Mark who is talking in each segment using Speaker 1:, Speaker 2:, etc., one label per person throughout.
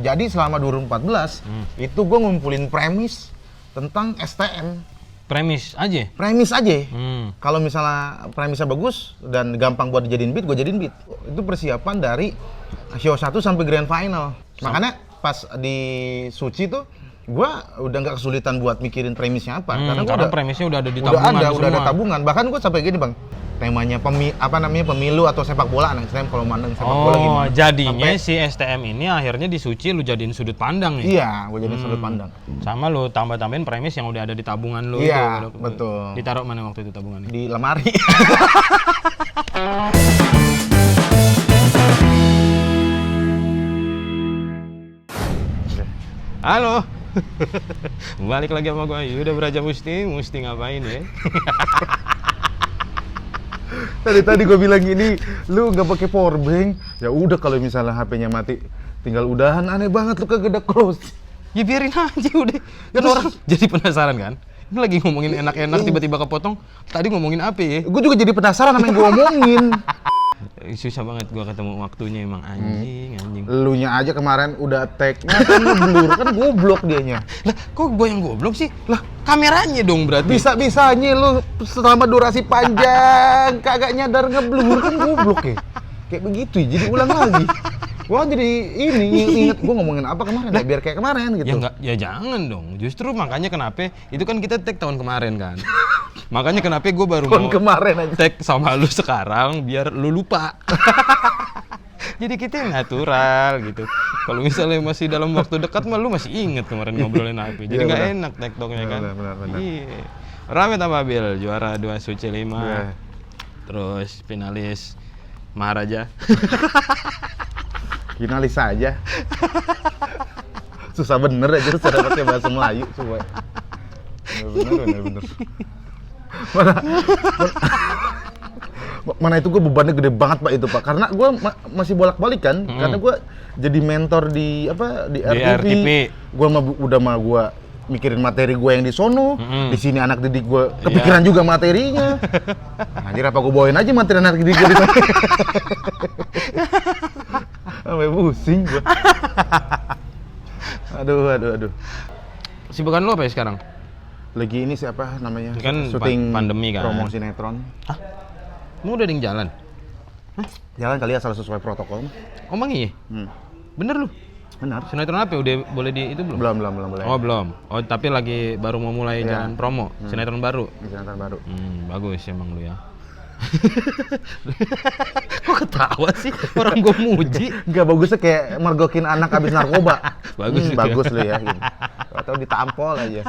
Speaker 1: Jadi selama 2014 itu gue ngumpulin premis tentang STM.
Speaker 2: Premis aja?
Speaker 1: Premis aja. Kalau misalnya premisnya bagus dan gampang buat dijadiin beat, gue jadiin beat. Itu persiapan dari show 1 sampai grand final. Makanya pas di Suci tuh, gue udah nggak kesulitan buat mikirin premisnya apa.
Speaker 2: Karena premisnya udah ada di tabungan.
Speaker 1: Udah ada tabungan. Bahkan gue sampai gini bang, temanya pemilu atau sepak bola anak STM kalau mandang sepak bola gini.
Speaker 2: Oh, jadinya si STM ini akhirnya di Suci lu jadiin sudut pandang nih?
Speaker 1: Iya, gue jadiin sudut pandang.
Speaker 2: Sama lu tambah-tambahin premis yang udah ada di tabungan lu.
Speaker 1: Iya,
Speaker 2: itu.
Speaker 1: betul.
Speaker 2: Ditaruh mana waktu itu tabungannya?
Speaker 1: Di lemari.
Speaker 2: Halo. Balik lagi sama gue Yuda Braja Musti ngapain ya?
Speaker 1: Tadi gue bilang gini, lu nggak pakai power bank, ya udah kalau misalnya HP-nya mati, tinggal udahan. Aneh banget lu kagak ada close.
Speaker 2: Ya biarin aja udah. Kan orang jadi penasaran kan? Ini lagi ngomongin enak-enak tiba-tiba kepotong. Tadi ngomongin apa ya?
Speaker 1: Gue juga jadi penasaran sama yang gue omongin.
Speaker 2: Susah banget gue ketemu waktunya emang anjing.
Speaker 1: Elunya aja kemarin udah tag-nya kan ngeblur, kan goblok dianya.
Speaker 2: Lah, kok gue yang goblok sih? Lah, kameranya dong berarti.
Speaker 1: Bisa-bisanya lu selama durasi panjang kagak nyadar ngeblur, kan goblok ya. Kayak begitu ya, jadi ulang lagi. Wah jadi ini inget gue ngomongin apa kemarin ya, biar kayak kemarin gitu.
Speaker 2: Ya enggak, ya jangan dong. Justru makanya kenapa itu kan kita tag tahun kemarin kan. Makanya kenapa gue baru
Speaker 1: tahun
Speaker 2: mau
Speaker 1: kemarin aja
Speaker 2: tag sama lu sekarang biar lu lupa. Jadi kita natural gitu. Kalau misalnya masih dalam waktu dekat mah lu masih inget kemarin ngobrolin apa. Jadi nggak enak TikToknya kan.
Speaker 1: Benar.
Speaker 2: Iya. Rame tambah Bil, juara 2 Suci 5.
Speaker 1: Yeah.
Speaker 2: Terus finalis Maharaja.
Speaker 1: Finalis saja. Susah bener aja terus ada pakai bahasa Melayu semua. Bener. Mana itu gue bebannya gede banget Pak itu Pak, karena gue masih bolak-balik kan, karena gue jadi mentor di RTP. Gue udah gue mikirin materi gue yang di sono, di sini anak didik gue kepikiran juga materinya. Anjir apa gue bawain aja materi anak didik gue di sana. Sampai pusing gue. Aduh.
Speaker 2: Sibukan lo apa ya sekarang?
Speaker 1: Lagi ini siapa namanya?
Speaker 2: Kan
Speaker 1: syuting
Speaker 2: pandemi kan.
Speaker 1: Promo sinetron.
Speaker 2: Hah? Mau udah ada yang jalan?
Speaker 1: Jalan kali asal sesuai protokol.
Speaker 2: Oh emang iya? Bener lu?
Speaker 1: Benar.
Speaker 2: Sinetron apa? Udah boleh di itu belum?
Speaker 1: Belum boleh.
Speaker 2: Oh belum. Oh tapi lagi baru mau mulai jalan promo. Sinetron baru.
Speaker 1: Sinetron baru.
Speaker 2: Bagus emang lu ya. Kok ketawa sih? Orang gue muji.
Speaker 1: Enggak bagusnya kayak mergokin anak habis narkoba.
Speaker 2: Bagus
Speaker 1: bagus lu ya gitu. Atau ditampol aja.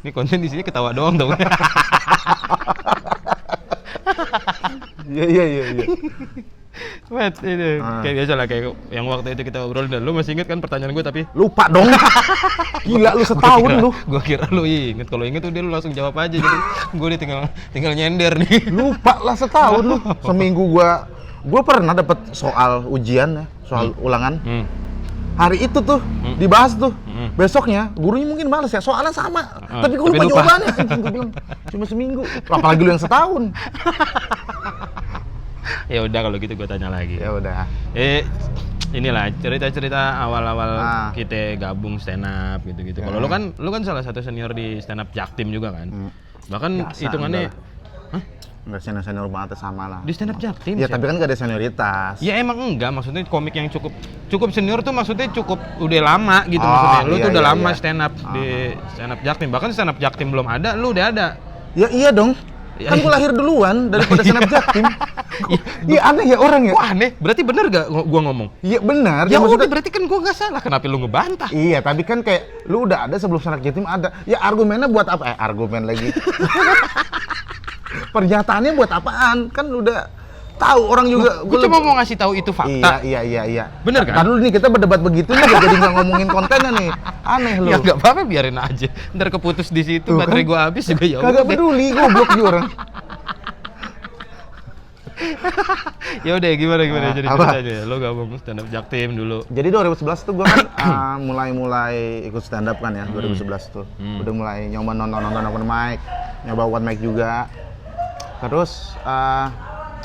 Speaker 2: Ini konten di sini ketawa doang dong.
Speaker 1: Iya.
Speaker 2: Wet, itu kayak biasa lah, kayak yang waktu itu kita obrolin. Dan lu masih inget kan pertanyaan gue tapi
Speaker 1: lupa dong. Gila lu setahun lu.
Speaker 2: Gue kira lu inget. Kalau inget udah lu langsung jawab aja. Jadi gue tinggal nyender nih.
Speaker 1: Lupa lah setahun lu. Seminggu gue pernah dapet soal ujian ya, soal ulangan. Hari itu tuh dibahas tuh. Besoknya gurunya mungkin males ya, soalnya sama. Tapi gue lupa jawabannya. Gue bilang cuma seminggu. Apalagi lu yang setahun.
Speaker 2: Ya udah kalau gitu gue tanya lagi.
Speaker 1: Ya udah.
Speaker 2: Inilah cerita-cerita awal-awal kita gabung stand up gitu-gitu. Kalau lu kan salah satu senior di stand up Jaktim juga kan. Bahkan hitungannya
Speaker 1: Enggak senior banget sama lah.
Speaker 2: Di stand up Jaktim.
Speaker 1: Ya tapi kan gak ada senioritas.
Speaker 2: Ya emang enggak, maksudnya komik yang cukup senior tuh maksudnya cukup udah lama gitu maksudnya. Lu tuh udah lama stand up di stand up Jaktim. Bahkan stand up Jaktim belum ada, lu udah ada.
Speaker 1: Ya iya dong. Kan gue lahir duluan daripada stand up Jaktim. Iya aneh ya orang ya.
Speaker 2: Wah aneh, berarti bener gak gua ngomong?
Speaker 1: Iya benar.
Speaker 2: Ya udah berarti kan gua gak salah, kenapa lu ngebantah?
Speaker 1: Iya tapi kan kayak lu udah ada sebelum stand up Jaktim ada. Ya argumennya buat apa? Argumen lagi. Pernyataannya buat apaan? Kan udah tahu orang juga.
Speaker 2: Gue cuma mau ngasih tahu itu fakta.
Speaker 1: Iya.
Speaker 2: Bener kan?
Speaker 1: Ntar dulu nih kita berdebat begitu nih, jadi nggak ngomongin kontennya nih. Aneh lu.
Speaker 2: Ya nggak apa-apa, biarin aja. Ntar keputus di situ, baterai gue habis juga ya.
Speaker 1: Kagak peduli, goblok juga orang.
Speaker 2: Ya udah gimana jadi ceritanya. Lo gabung stand up Jaktim dulu.
Speaker 1: Jadi 2011 tuh gue kan mulai ikut stand up kan ya. 2011 tuh udah mulai nyoba nonton open mic, nyoba open mic juga. Terus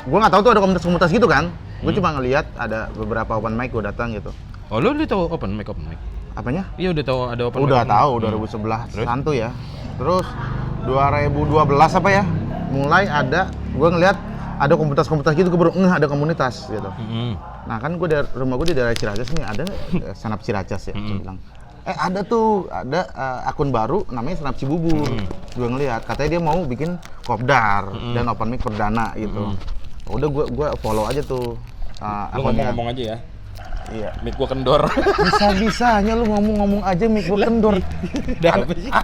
Speaker 1: gue nggak tahu tuh ada komunitas gitu kan. Gue cuma ngelihat ada beberapa open mic gue datang gitu.
Speaker 2: Oh, lu udah tahu open mic?
Speaker 1: Apanya?
Speaker 2: Iya, udah tahu ada open mic.
Speaker 1: Udah tahu 2011 santuy ya. Terus 2012 apa ya? Mulai ada gue ngelihat ada komunitas-komunitas gitu, gue baru ada komunitas gitu. Nah kan gue dari rumah gue di daerah Ciracas nih, ada Senap Ciracas ya, gue bilang. Ada tuh, ada akun baru namanya Senap Cibubur. Gue ngelihat, katanya dia mau bikin kopdar dan open mic perdana gitu. Udah gue follow aja tuh.
Speaker 2: Lu ngomong-ngomong aja ya.
Speaker 1: Iya.
Speaker 2: Mic gua kendor.
Speaker 1: Bisa-bisanya lu ngomong-ngomong aja mic gua kendor.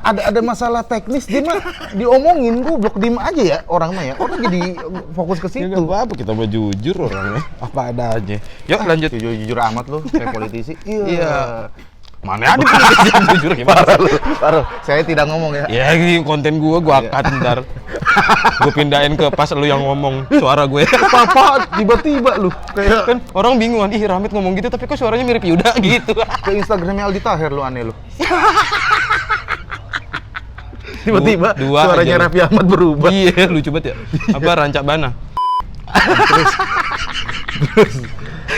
Speaker 1: Ada masalah teknis dia mah diomongin, gua blok diem aja ya orang mah ya. Orang jadi fokus ke situ.
Speaker 2: Enggak apa-apa, kita mau jujur orangnya. Apa ada aja. Yuk lanjut.
Speaker 1: Jujur amat lu kayak politisi.
Speaker 2: Iya. Mana ada politisi yang jujur gimana?
Speaker 1: Baru, saya tidak ngomong ya.
Speaker 2: Ya ini konten gua cut ntar. Gue pindahin ke pas lu yang ngomong suara gue.
Speaker 1: Apa tiba-tiba lu kayak
Speaker 2: Kan orang bingung, ih Ramit ngomong gitu tapi kok suaranya mirip Yuda gitu.
Speaker 1: ke Instagramnya Aldi Taher lu, aneh lu. Tiba-tiba suaranya Raffi Ahmad berubah.
Speaker 2: Iya, lucu banget ya. Apa Rancak Bana?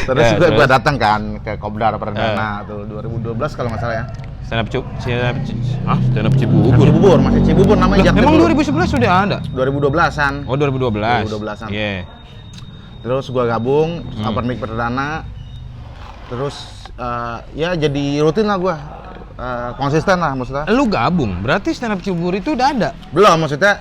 Speaker 1: Terus gue datang kan ke Kopdar Perdana tuh 2012 kalau nggak salah ya.
Speaker 2: Stand up Cibubur.
Speaker 1: Cibubur, masih Cibubur namanya.
Speaker 2: Emang 2011 sudah ada?
Speaker 1: 2012-an.
Speaker 2: Oh, 2012.
Speaker 1: 2012-an.
Speaker 2: Iya.
Speaker 1: Terus gua gabung open mic perdana. Terus ya jadi rutin lah gua. Konsisten lah maksudnya.
Speaker 2: Lu gabung, berarti stand up Cibubur itu udah ada?
Speaker 1: Belum, maksudnya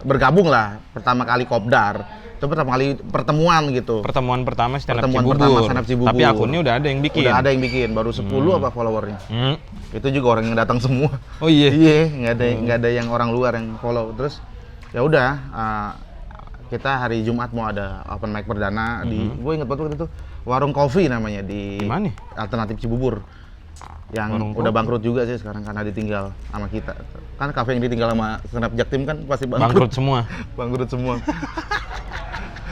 Speaker 1: bergabung lah. Pertama kali Kopdar. Itu pertama kali pertemuan gitu.
Speaker 2: Pertemuan pertama stand up
Speaker 1: Pertemuan
Speaker 2: Cibubur.
Speaker 1: pertama stand up Cibubur.
Speaker 2: Tapi akunnya udah ada yang bikin.
Speaker 1: Udah ada yang bikin, baru 10 apa followernya. Itu juga orang yang datang semua.
Speaker 2: Oh iya.
Speaker 1: Iya, nggak ada yang orang luar yang follow. Terus ya udah kita hari Jumat mau ada open mic perdana di, gue inget banget waktu itu Warung Kopi namanya di
Speaker 2: mana?
Speaker 1: Alternatif Cibubur. Yang
Speaker 2: Warung
Speaker 1: udah
Speaker 2: Kopi?
Speaker 1: bangkrut juga sih sekarang karena ditinggal sama kita. Kan kafe yang ditinggal sama Senap Jaktim kan pasti
Speaker 2: Bangkrut semua.
Speaker 1: Bangkrut semua.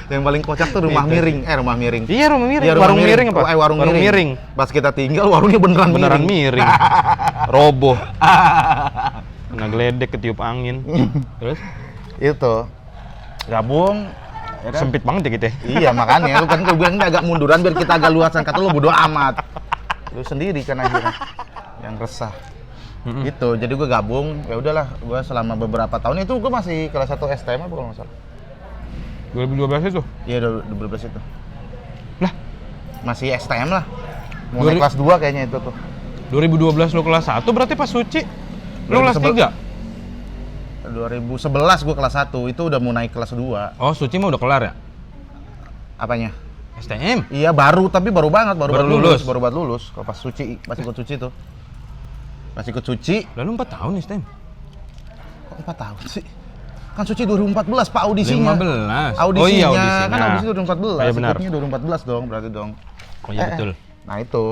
Speaker 1: Yang paling kocak tuh rumah miring. Rumah miring.
Speaker 2: Iya, rumah miring.
Speaker 1: Iya,
Speaker 2: Warung miring apa?
Speaker 1: Warung miring. Pas kita tinggal warungnya beneran
Speaker 2: miring. Roboh. Kena geledek ketiup angin. Terus
Speaker 1: itu gabung ya kan?
Speaker 2: sempit banget ya kita.
Speaker 1: Iya, makanya lu kan gue bilang ini agak munduran biar kita agak luasan, kata lu bodo amat. Lu sendiri kan akhirnya yang resah. Gitu. Jadi gue gabung, ya udahlah, gue selama beberapa tahun itu gue masih kelas 1 STM apa kalau nggak salah.
Speaker 2: 2012 itu?
Speaker 1: Iya, 2012 itu.
Speaker 2: Lah,
Speaker 1: masih STM lah. Mau naik kelas 2 kayaknya itu tuh.
Speaker 2: 2012 lu kelas 1 berarti pas Suci lu kelas 3?
Speaker 1: 2011 gue kelas 1, itu udah mau naik kelas 2.
Speaker 2: Oh, Suci mah udah kelar ya?
Speaker 1: Apanya?
Speaker 2: STM?
Speaker 1: Iya, baru, tapi baru banget, baru
Speaker 2: lulus.
Speaker 1: Baru banget lulus. Kalau pas Suci, pas ikut Suci tuh. Pas ikut Suci.
Speaker 2: Lalu 4 tahun STM?
Speaker 1: Kok 4 tahun sih? Kan Suci 2014 Pak audisinya.
Speaker 2: 15.
Speaker 1: Audisinya,
Speaker 2: oh iya audisinya.
Speaker 1: Kan audisi 2014.
Speaker 2: Oh, iya benar.
Speaker 1: Ikutnya 2014 dong, berarti dong.
Speaker 2: Oh iya betul.
Speaker 1: Nah itu.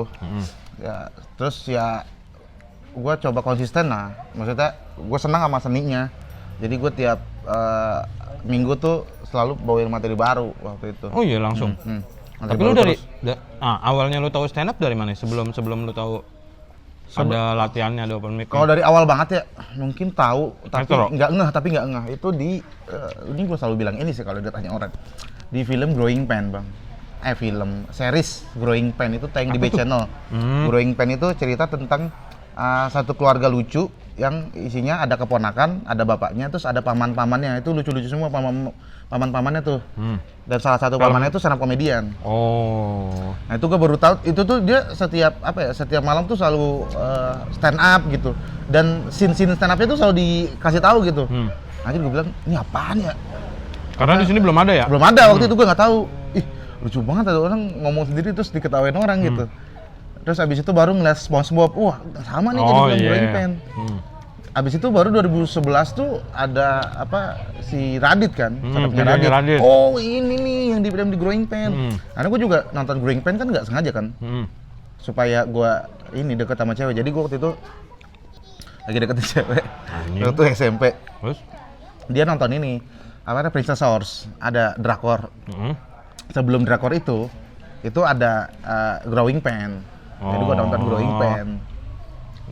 Speaker 1: Ya, terus ya gue coba konsisten lah. Maksudnya gue senang sama seninya. Jadi gue tiap minggu tuh selalu bawain materi baru waktu itu.
Speaker 2: Oh iya langsung. Tapi lu dari awalnya lu tahu stand up dari mana? Sebelum lu tahu ada latihannya, ada open mic.
Speaker 1: Kalau dari awal banget ya, mungkin tahu, tapi
Speaker 2: Metro.
Speaker 1: nggak ngeh. Itu di, ini gue selalu bilang ini sih kalau ditanya orang. Di film Growing Pain, Bang. Series Growing Pain itu tayang di B Channel. Growing Pain itu cerita tentang satu keluarga lucu yang isinya ada keponakan, ada bapaknya, terus ada paman-pamannya. Itu lucu-lucu semua paman-pamannya tuh. Dan salah satu pamannya itu stand up komedian.
Speaker 2: Oh.
Speaker 1: Nah itu gue baru tahu, itu tuh dia setiap malam tuh selalu stand up gitu. Dan scene stand up-nya tuh selalu dikasih tahu gitu. Akhirnya gue bilang, ini apaan ya?
Speaker 2: Karena di sini belum ada ya?
Speaker 1: Belum ada, waktu itu gue nggak tahu. Ih, lucu banget ada orang ngomong sendiri terus diketawain orang gitu. Terus abis itu baru ngeliat SpongeBob, wah sama nih jadi film Growing Pain. Abis itu baru 2011 tuh ada si Radit kan,
Speaker 2: videonya Radit.
Speaker 1: Oh ini nih yang di film di Growing Pain. Karena gue juga nonton Growing Pain kan nggak sengaja kan, supaya gue ini deket sama cewek. Jadi gue waktu itu lagi deketin cewek, waktu SMP.
Speaker 2: Terus?
Speaker 1: Dia nonton ini, Princess Horse, ada drakor. Sebelum drakor itu ada Growing Pain. Jadi gua nonton Growing Pain.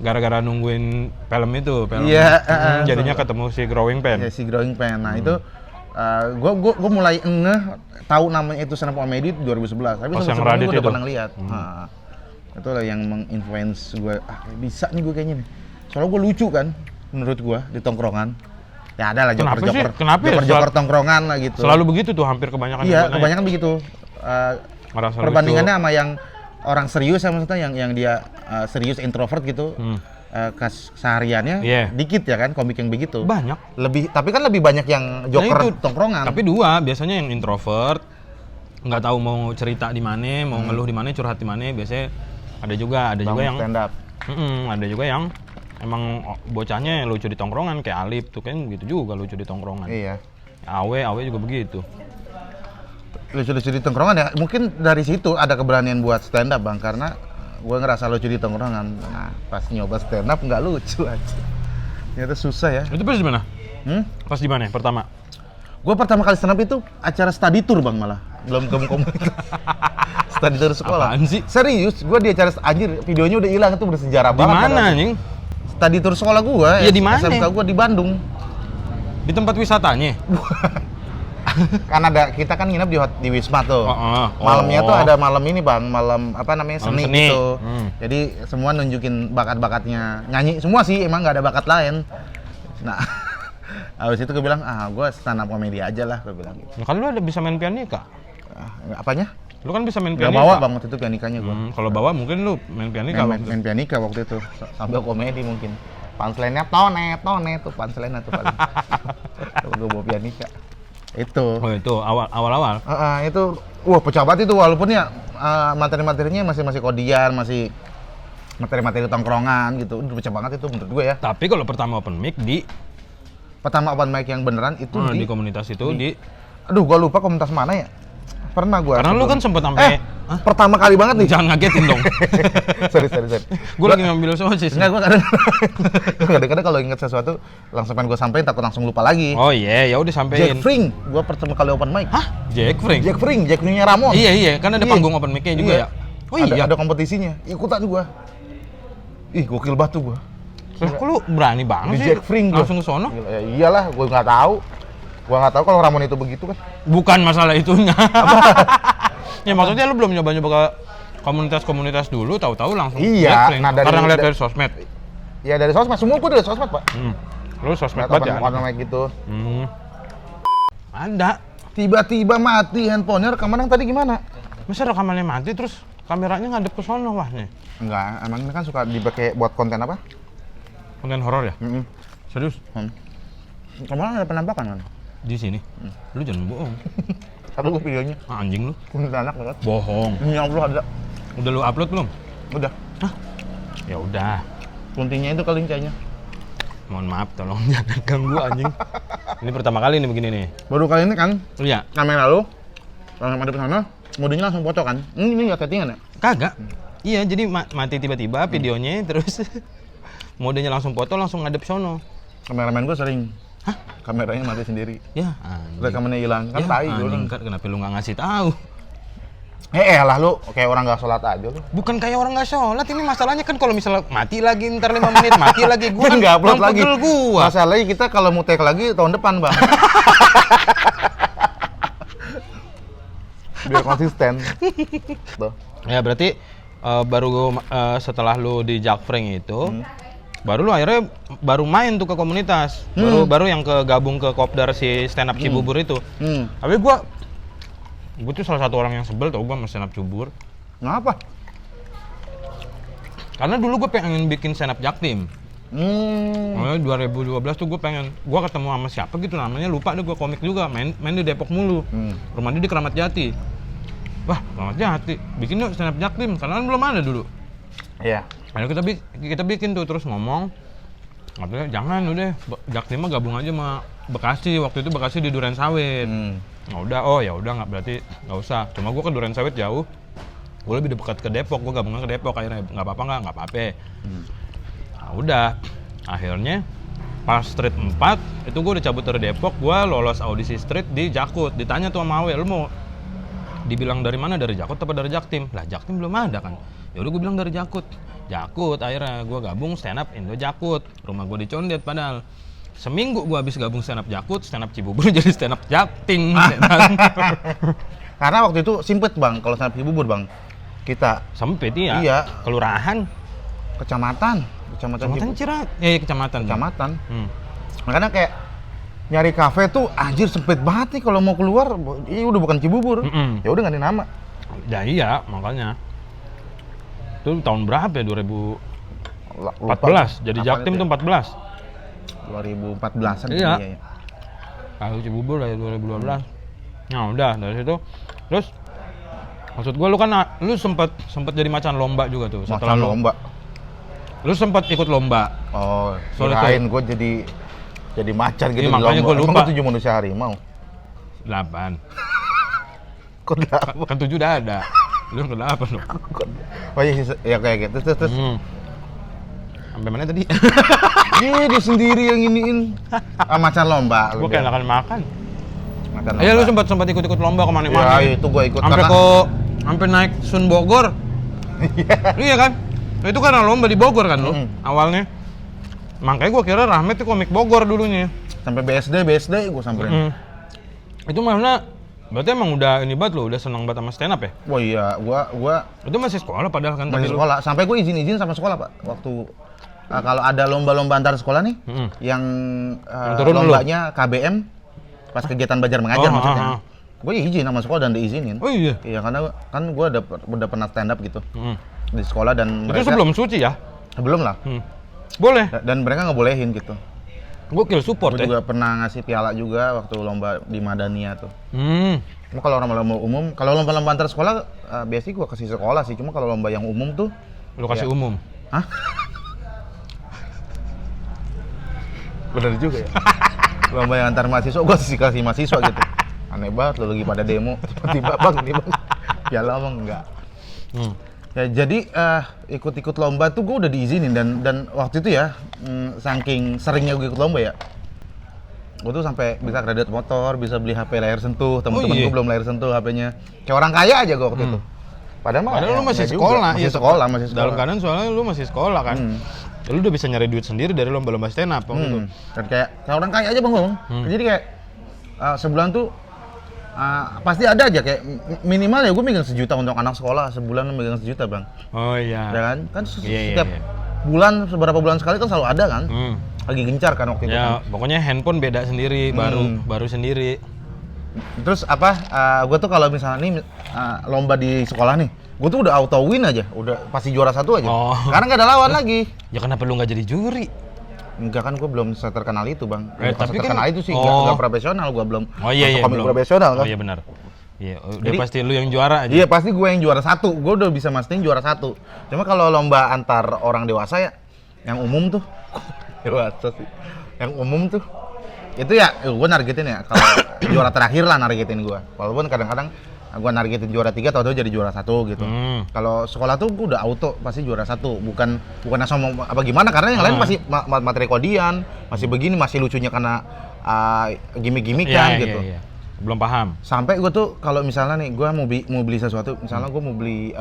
Speaker 2: Gara-gara nungguin film itu,
Speaker 1: Iya.
Speaker 2: Jadinya ketemu si Growing Pain.
Speaker 1: Iya, si Growing Pain. Nah itu Gue mulai tahu namanya itu stand up comedy 2011. Tapi
Speaker 2: Pas yang
Speaker 1: sebelumnya
Speaker 2: Radit
Speaker 1: gue udah
Speaker 2: itu?
Speaker 1: pernah lihat. Itu lah yang menginfluence gue. Bisa nih gue kayaknya nih. Soalnya gue lucu kan, menurut gue di tongkrongan. Ya ada lah
Speaker 2: Kenapa sih? Kenapa ya?
Speaker 1: joker tongkrongan lah gitu.
Speaker 2: Selalu begitu tuh, hampir kebanyakan.
Speaker 1: Iya,
Speaker 2: yang gua nanya.
Speaker 1: kebanyakan begitu.
Speaker 2: Ngerasa
Speaker 1: Perbandingannya
Speaker 2: lucu.
Speaker 1: sama yang orang serius sama maksudnya yang dia serius introvert gitu. Sehariannya dikit ya kan komik yang begitu.
Speaker 2: Banyak.
Speaker 1: Tapi kan lebih banyak yang joker
Speaker 2: itu,
Speaker 1: tongkrongan.
Speaker 2: Tapi dua, biasanya yang introvert, nggak tahu mau cerita di mana, mau ngeluh di mana, curhat di mana. Biasanya ada juga yang
Speaker 1: stand up.
Speaker 2: ada juga yang emang bocahnya lucu di tongkrongan kayak Alip tuh kan gitu juga lucu di tongkrongan.
Speaker 1: Iya.
Speaker 2: Awe juga begitu.
Speaker 1: Lucu-lucu di tongkrongan ya. Mungkin dari situ ada keberanian buat stand up Bang karena gue ngerasa lucu di tongkrongan. Nah, pas nyoba stand up nggak lucu aja. Ternyata susah ya.
Speaker 2: Itu pas di mana? Pas di mana pertama?
Speaker 1: Gue pertama kali stand up itu acara study tour Bang malah. Belum ke komunitas. Study tour sekolah.
Speaker 2: Apaan sih?
Speaker 1: Serius, gue di acara anjir videonya udah hilang itu bersejarah
Speaker 2: Di
Speaker 1: banget.
Speaker 2: mana anjing?
Speaker 1: Study tour sekolah gue.
Speaker 2: Iya, di mana?
Speaker 1: SMK gue di Bandung.
Speaker 2: Di tempat wisatanya?
Speaker 1: Kan kita kan nginep di Wisma tuh.
Speaker 2: Oh.
Speaker 1: Malamnya tuh ada malam ini Bang, malam apa namanya
Speaker 2: Malam
Speaker 1: seni
Speaker 2: seni.
Speaker 1: gitu. Jadi semua nunjukin bakat-bakatnya. Nyanyi semua sih, emang nggak ada bakat lain. Nah, habis itu gue bilang, gue stand up comedy aja lah, gue bilang gitu.
Speaker 2: Nah, kan lu ada bisa main pianika?
Speaker 1: Apanya?
Speaker 2: Lu kan bisa main
Speaker 1: Gak
Speaker 2: pianika.
Speaker 1: bawa Bang waktu itu pianikanya gue.
Speaker 2: Kalau bawa mungkin lu main pianika.
Speaker 1: Main pianika waktu itu, sambil komedi mungkin. Punchline-nya tonet tuh punchline-nya tuh paling. Gue bawa pianika. Itu.
Speaker 2: Oh itu awal-awal.
Speaker 1: Itu pecah banget itu walaupun ya materi-materinya masih kodian, masih materi-materi tongkrongan gitu. Udah pecah banget itu menurut gue ya.
Speaker 2: Tapi kalau pertama open mic
Speaker 1: Pertama open mic yang beneran itu
Speaker 2: di komunitas itu
Speaker 1: aduh gua lupa komunitas mana ya. Pernah gua.
Speaker 2: Karena lu kan sempet sampai
Speaker 1: pertama kali banget nih.
Speaker 2: Jangan ngagetin dong.
Speaker 1: sorry.
Speaker 2: Gue lagi ngambil sosis.
Speaker 1: Enggak, gua kadang-kadang kalau inget sesuatu langsung pengen gua sampein takut langsung lupa lagi.
Speaker 2: Oh iya, ya udah sampein.
Speaker 1: Jack Fring, gua pertama kali open mic.
Speaker 2: Hah? Jack
Speaker 1: Fring-nya Ramon.
Speaker 2: Iya, kan ada panggung open mic-nya juga ya. Oh iya.
Speaker 1: Ada kompetisinya. Ikutan gua. Ih, gokil banget tuh gua.
Speaker 2: Kok lu berani banget
Speaker 1: Di
Speaker 2: sih?
Speaker 1: Jack Fring
Speaker 2: langsung ke sono?
Speaker 1: Ya iyalah, gua nggak tahu. Gua nggak tahu kalau Ramon itu begitu kan.
Speaker 2: Bukan masalah itunya. Ya maksudnya lu belum nyoba-nyoba ke komunitas-komunitas dulu, tahu-tahu langsung
Speaker 1: Iya,
Speaker 2: Jack Fring.
Speaker 1: nah
Speaker 2: Karena ngeliat dari sosmed.
Speaker 1: Ya dari sosmed, semua gua dari sosmed, Pak.
Speaker 2: Lu sosmed
Speaker 1: Open
Speaker 2: banget ya?
Speaker 1: mic gitu.
Speaker 2: Ada.
Speaker 1: Tiba-tiba mati handphonenya, rekaman yang tadi gimana?
Speaker 2: Masa rekamannya mati terus kameranya ngadep ke sono wah nih.
Speaker 1: Enggak, emang ini kan suka dipakai buat konten apa?
Speaker 2: Konten horor ya? Serius?
Speaker 1: Kemarin ada penampakan kan?
Speaker 2: Di sini? Lu jangan bohong.
Speaker 1: Ada gua videonya.
Speaker 2: Anjing lu.
Speaker 1: Kuntilanak banget.
Speaker 2: Bohong.
Speaker 1: Ya Allah ada.
Speaker 2: Udah lu upload belum?
Speaker 1: Udah.
Speaker 2: Ya udah.
Speaker 1: Kuntinya itu kalincanya.
Speaker 2: Mohon maaf, tolong jangan ganggu anjing. Ini pertama kali nih begini nih.
Speaker 1: Baru kali ini kan
Speaker 2: Iya.
Speaker 1: kamera lu langsung ada di sana, modenya langsung foto kan? Ini nggak settingan ya?
Speaker 2: Kagak. Iya, jadi mati tiba-tiba videonya terus modenya langsung foto langsung ngadep sono.
Speaker 1: Kameramen gua sering. Hah? Kameranya mati sendiri.
Speaker 2: Ya, anjing.
Speaker 1: Rekamannya hilang. Kan
Speaker 2: Ya,
Speaker 1: tai
Speaker 2: anjing,
Speaker 1: gua.
Speaker 2: kenapa lu nggak ngasih tahu?
Speaker 1: Lah lu kayak orang nggak sholat aja lu.
Speaker 2: Bukan kayak orang nggak sholat, ini masalahnya kan kalau misalnya mati lagi ntar 5 menit, mati lagi gua
Speaker 1: Kan nggak upload
Speaker 2: yang
Speaker 1: lagi.
Speaker 2: pegel gua.
Speaker 1: Masalahnya kita kalau mau take lagi tahun depan, Bang. Biar konsisten. Tuh.
Speaker 2: Ya berarti baru setelah lu di Jack Fring itu baru lu akhirnya baru main tuh ke komunitas. Baru yang gabung ke kopdar si stand up Cibubur itu. Tapi gua tuh salah satu orang yang sebel tau gua sama stand up Cibubur.
Speaker 1: Kenapa?
Speaker 2: Karena dulu gue pengen bikin stand up Jaktim. 2012 tuh gue ketemu sama siapa gitu namanya lupa deh, gue komik juga main di Depok mulu. Rumah dia di Keramat Jati. Wah, Keramat Jati bikin yuk stand up Jaktim karena kan belum ada dulu.
Speaker 1: Iya.
Speaker 2: Akhirnya kita bikin tuh terus ngomong katanya jangan udah Jaktim mah gabung aja sama Bekasi. Waktu itu Bekasi di Duren Sawit. Ya udah nggak berarti nggak usah. Cuma gue ke Duren Sawit jauh. Gue lebih dekat ke Depok, gue gabungnya ke Depok akhirnya nggak apa-apa. Nah, udah akhirnya pas street 4 itu gue udah cabut dari Depok, gue lolos audisi street di Jakut. Ditanya tuh sama Awe, lu mau dibilang dari mana, dari Jakut apa dari Jaktim? Lah Jaktim belum ada kan. Ya udah gue bilang dari Jakut. Akhirnya gue gabung stand up Indo Jakut. Rumah gue di Condet padahal. seminggu gua habis gabung stand up Jakut, stand up Cibubur jadi stand up Jakting.
Speaker 1: Karena waktu itu sempit bang, kalau stand up Cibubur bang, kita
Speaker 2: Sempit ya.
Speaker 1: Iya.
Speaker 2: Kelurahan.
Speaker 1: kecamatan
Speaker 2: Kecamatan
Speaker 1: Cibubur.
Speaker 2: Cirat. Kecamatan.
Speaker 1: Kecamatan.
Speaker 2: Hmm.
Speaker 1: Makanya kayak nyari kafe tuh anjir sempit banget nih kalau mau keluar. Ini udah bukan Cibubur. Ya udah ganti nama.
Speaker 2: Ya iya, makanya. Itu tahun berapa ya? 2014. Jadi Jaktim tuh 14.
Speaker 1: 2014-an.
Speaker 2: Iya.
Speaker 1: Ya.
Speaker 2: Kalau Cibubur dari 2012. Nah, udah dari situ. Terus maksud gua lu sempet jadi macan lomba juga tuh.
Speaker 1: Macan lomba.
Speaker 2: Lu sempet ikut lomba.
Speaker 1: Oh,
Speaker 2: Soalnya
Speaker 1: kirain gue jadi macan gitu.
Speaker 2: Iya, makanya
Speaker 1: di lomba.
Speaker 2: gua lupa.
Speaker 1: Emang 7 manusia harimau?
Speaker 2: 8.
Speaker 1: Kok 8?
Speaker 2: Kan 7 udah ada. Lu ke 8 loh.
Speaker 1: Oh iya, ya kayak gitu. Terus.
Speaker 2: Sampai mana tadi?
Speaker 1: Dia sendiri yang iniin. Macan lomba.
Speaker 2: Gua kayak akan makan.
Speaker 1: Macan lomba.
Speaker 2: Iya, lu sempat ikut lomba kemana-mana.
Speaker 1: Ya, itu gue ikut
Speaker 2: Sampai naik Sun Bogor. Iya kan? Itu karena lomba di Bogor kan lu awalnya. Makanya gua kira Rahmat itu komik Bogor dulunya.
Speaker 1: Sampai BSD gue samperin.
Speaker 2: Itu mana? Berarti emang udah ini banget lo, udah seneng banget sama stand up ya?
Speaker 1: Wah iya, gua
Speaker 2: Itu masih sekolah padahal kan
Speaker 1: masih
Speaker 2: tadi
Speaker 1: sekolah. Sampai gue izin sama sekolah, Pak. Waktu kalau ada lomba-lomba antar sekolah nih, yang lombanya KBM, pas kegiatan belajar mengajar maksudnya. Gue izin sama sekolah dan diizinin.
Speaker 2: Oh iya?
Speaker 1: Iya, karena kan gue udah pernah stand up gitu di sekolah dan
Speaker 2: Itu
Speaker 1: mereka
Speaker 2: sebelum suci ya?
Speaker 1: sebelum lah.
Speaker 2: Boleh.
Speaker 1: Dan mereka ngebolehin gitu.
Speaker 2: Gokil support
Speaker 1: Gue
Speaker 2: ya?
Speaker 1: juga pernah ngasih piala juga waktu lomba di Madania tuh. Cuma kalau lomba-lomba umum, kalau lomba-lomba antar sekolah, biasanya gue kasih sekolah sih. Cuma kalau lomba yang umum tuh,
Speaker 2: Lu kasih umum?
Speaker 1: hah? Bener juga ya. Lomba yang antar mahasiswa, gue kasih mahasiswa gitu. Aneh banget lo lagi pada demo, tiba-tiba bang, ini bang, piala bang enggak. Ya jadi ikut-ikut lomba tuh gue udah diizinin dan waktu itu ya, saking seringnya gue ikut lomba ya, gue tuh sampai bisa kredit motor, bisa beli HP layar sentuh. Temen-temen gue belum layar sentuh HP-nya, kayak orang kaya aja gue waktu itu. Padahal
Speaker 2: lu masih sekolah,
Speaker 1: masih sekolah.
Speaker 2: Dalam keadaan soalnya lu masih sekolah kan. Lu udah bisa nyari duit sendiri dari lomba-lomba stand up gitu.
Speaker 1: Dan kayak orang kaya aja bang. Jadi kayak sebulan tuh pasti ada aja kayak minimal ya gue megang 1 juta untuk anak sekolah, sebulan megang 1 juta bang.
Speaker 2: Oh iya.
Speaker 1: Ya kan setiap
Speaker 2: iya.
Speaker 1: bulan, seberapa bulan sekali kan selalu ada kan. Lagi gencar kan waktu itu
Speaker 2: Ya,
Speaker 1: kan.
Speaker 2: pokoknya handphone beda sendiri, baru sendiri.
Speaker 1: Terus gue tuh kalau misalnya nih lomba di sekolah nih, gue tuh udah auto win aja, udah pasti juara 1 aja. Karena nggak ada lawan lagi.
Speaker 2: Ya kenapa lu nggak jadi juri?
Speaker 1: Enggak kan, gue belum terkenal itu bang.
Speaker 2: Tapi
Speaker 1: terkenal
Speaker 2: kan,
Speaker 1: itu sih, nggak profesional, gue belum.
Speaker 2: Oh iya
Speaker 1: komik
Speaker 2: belum.
Speaker 1: profesional kan.
Speaker 2: Oh iya benar. Iya, udah
Speaker 1: Jadi,
Speaker 2: pasti lu yang juara aja.
Speaker 1: Iya pasti gue yang juara 1, gue udah bisa mastiin juara 1. Cuma kalau lomba antar orang dewasa ya, yang umum tuh, dewasa sih, yang umum tuh, itu ya gue nargetin ya, kalau juara terakhir lah nargetin gue. Walaupun kadang-kadang gue nargetin juara 3 atau jadi juara 1 gitu. Kalau sekolah tuh gue udah auto pasti juara 1, bukan asal apa gimana, karena yang lain masih materi kodian, masih begini, masih lucunya karena gimmick-gimmick kan gitu.
Speaker 2: Iya. Belum paham.
Speaker 1: Sampai gue tuh kalau misalnya nih gue mau beli sesuatu, misalnya gue mau beli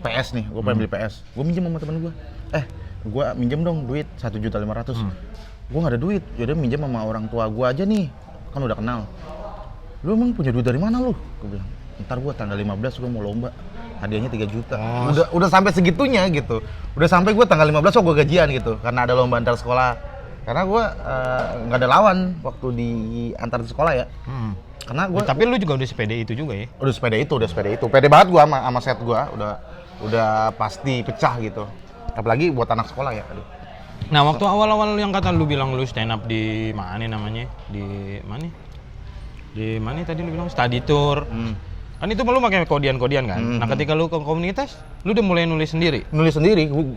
Speaker 1: PS nih, gue pengen beli PS, gue minjem sama temen gue, gue minjem dong duit 1.500.000. Gue nggak ada duit, yaudah minjem sama orang tua gue aja nih, kan udah kenal. Lu emang punya duit dari mana lu? Gue bilang, ntar gue tanggal 15 gue mau lomba, hadiahnya 3 juta. Udah sampai segitunya gitu. Udah sampai gue tanggal 15 gue gajian gitu, karena ada lomba antar sekolah. Karena gue nggak ada lawan waktu di antar sekolah ya. Karena gue.
Speaker 2: Tapi lu juga udah sepede itu juga ya?
Speaker 1: Udah sepede itu. Pede banget gue sama set gue, udah pasti pecah gitu. Apalagi buat anak sekolah ya. Aduh.
Speaker 2: Nah, waktu awal-awal yang kata lu bilang lu stand up di mana namanya? Di mana tadi lu bilang study tour. Kan itu lu pakai kodian-kodian kan. Nah, ketika lu ke komunitas, lu udah mulai nulis sendiri.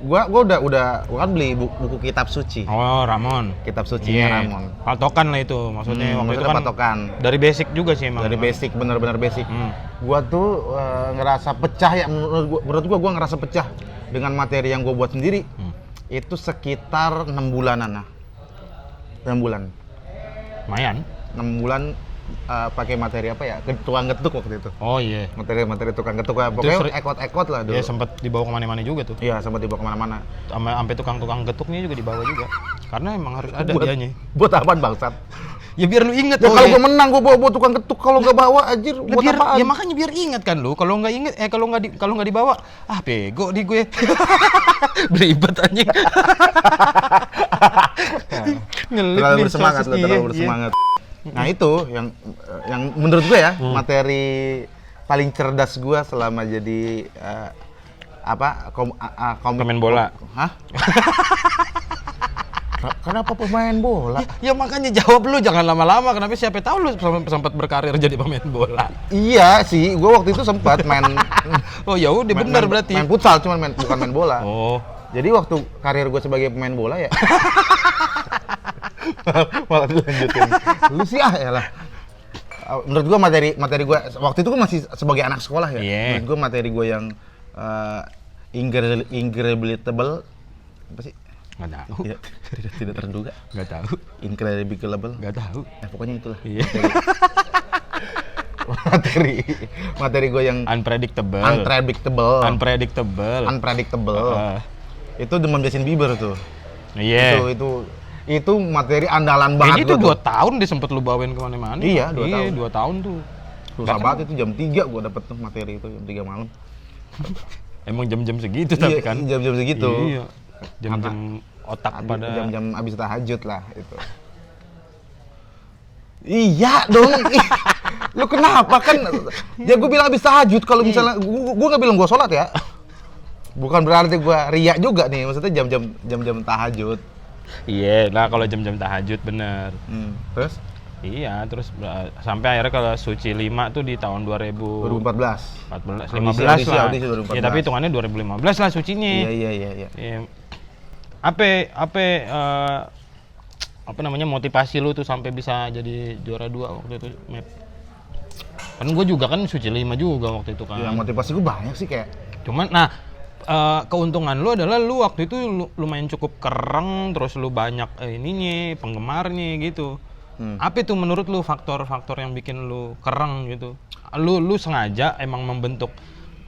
Speaker 1: Gua kan beli buku kitab suci.
Speaker 2: Oh, Ramon.
Speaker 1: Kitab sucinya Ramon.
Speaker 2: Patokan lah itu. Maksudnya waktu itu kan
Speaker 1: patokan.
Speaker 2: Dari basic juga sih emang.
Speaker 1: Dari basic, benar-benar basic. Gua tuh ngerasa pecah ya, menurut gua ngerasa pecah dengan materi yang gua buat sendiri. Itu sekitar 6 bulanan lah. 6 bulan.
Speaker 2: Lumayan.
Speaker 1: 6 bulan pakai materi apa ya? Tukang getuk waktu itu.
Speaker 2: Oh iya.
Speaker 1: Materi tukang getuk, pokoknya ekot-ekot lah dulu.
Speaker 2: Iya, sempat dibawa kemana-mana juga tuh.
Speaker 1: Iya, sempat dibawa kemana-mana.
Speaker 2: Sampai tukang getuknya juga dibawa juga. Karena emang harus ada
Speaker 1: buat,
Speaker 2: dianya.
Speaker 1: Buat apaan bangsat?
Speaker 2: Ya biar lu inget.
Speaker 1: Ya kalau gue menang gue bawa tukang ketuk, kalau nggak bawa anjir buat
Speaker 2: biar,
Speaker 1: apaan?
Speaker 2: ya makanya biar inget kan lu. Kalau nggak inget, kalau nggak dibawa, bego di gue. Beribet anjing.
Speaker 1: Terlalu bersemangat lo, terlalu bersemangat. Nah itu yang menurut gue ya materi paling cerdas gue selama jadi
Speaker 2: pemain bola.
Speaker 1: Hah? Kenapa pemain bola?
Speaker 2: Ya makanya jawab lu, jangan lama-lama. Kenapa siapa tahu lu sempat berkarir jadi pemain bola.
Speaker 1: Iya sih, gue waktu itu sempat main.
Speaker 2: Oh ya udah benar berarti.
Speaker 1: Main futsal, cuman bukan main bola.
Speaker 2: Oh.
Speaker 1: Jadi waktu karir gue sebagai pemain bola ya. Malah dilanjutin. Lu sih ya lah. Menurut gue materi gue waktu itu gue masih sebagai anak sekolah ya.
Speaker 2: Yeah.
Speaker 1: Menurut gue materi gue yang incredible apa sih?
Speaker 2: Nggak tahu.
Speaker 1: Ya, tidak terduga.
Speaker 2: Nggak tahu.
Speaker 1: Incredible.
Speaker 2: Nggak tahu.
Speaker 1: Pokoknya itulah.
Speaker 2: Iya.
Speaker 1: materi gue yang
Speaker 2: unpredictable.
Speaker 1: Itu demam Justin Bieber tuh.
Speaker 2: Iya.
Speaker 1: Itu materi andalan banget.
Speaker 2: Itu 2 tahun dia sempet lu bawain kemana-mana.
Speaker 1: Iya, 2
Speaker 2: tahun tuh.
Speaker 1: Susah banget itu, jam 3 gue dapet tuh materi itu, jam 3 malam.
Speaker 2: Emang jam-jam segitu tapi kan?
Speaker 1: Jam-jam segitu.
Speaker 2: Iya. Jam-jam otak pada...
Speaker 1: Jam-jam abis tahajud lah itu. Iya dong. Lu kenapa kan? Ya gue bilang abis tahajud, kalau misalnya gue nggak bilang gue sholat ya. Bukan berarti gue riak juga nih, maksudnya jam-jam tahajud.
Speaker 2: Iya, nah kalau jam-jam tahajud bener.
Speaker 1: Terus?
Speaker 2: Iya, terus sampai akhirnya kalau Suci 5 tuh di tahun
Speaker 1: 2014.
Speaker 2: 15 lah.
Speaker 1: Audisi 2014.
Speaker 2: Ya tapi hitungannya 2015 lah Sucinya.
Speaker 1: Iya.
Speaker 2: Apa namanya motivasi lu tuh sampai bisa jadi juara 2 waktu itu, Map? Kan gue juga kan Suci 5 juga waktu itu kan.
Speaker 1: Ya motivasi gue banyak sih kayak.
Speaker 2: Cuman keuntungan lu adalah lu waktu itu lumayan cukup keren, terus lu banyak penggemarnya gitu. Apa itu menurut lu faktor-faktor yang bikin lu keren gitu? Lu sengaja emang membentuk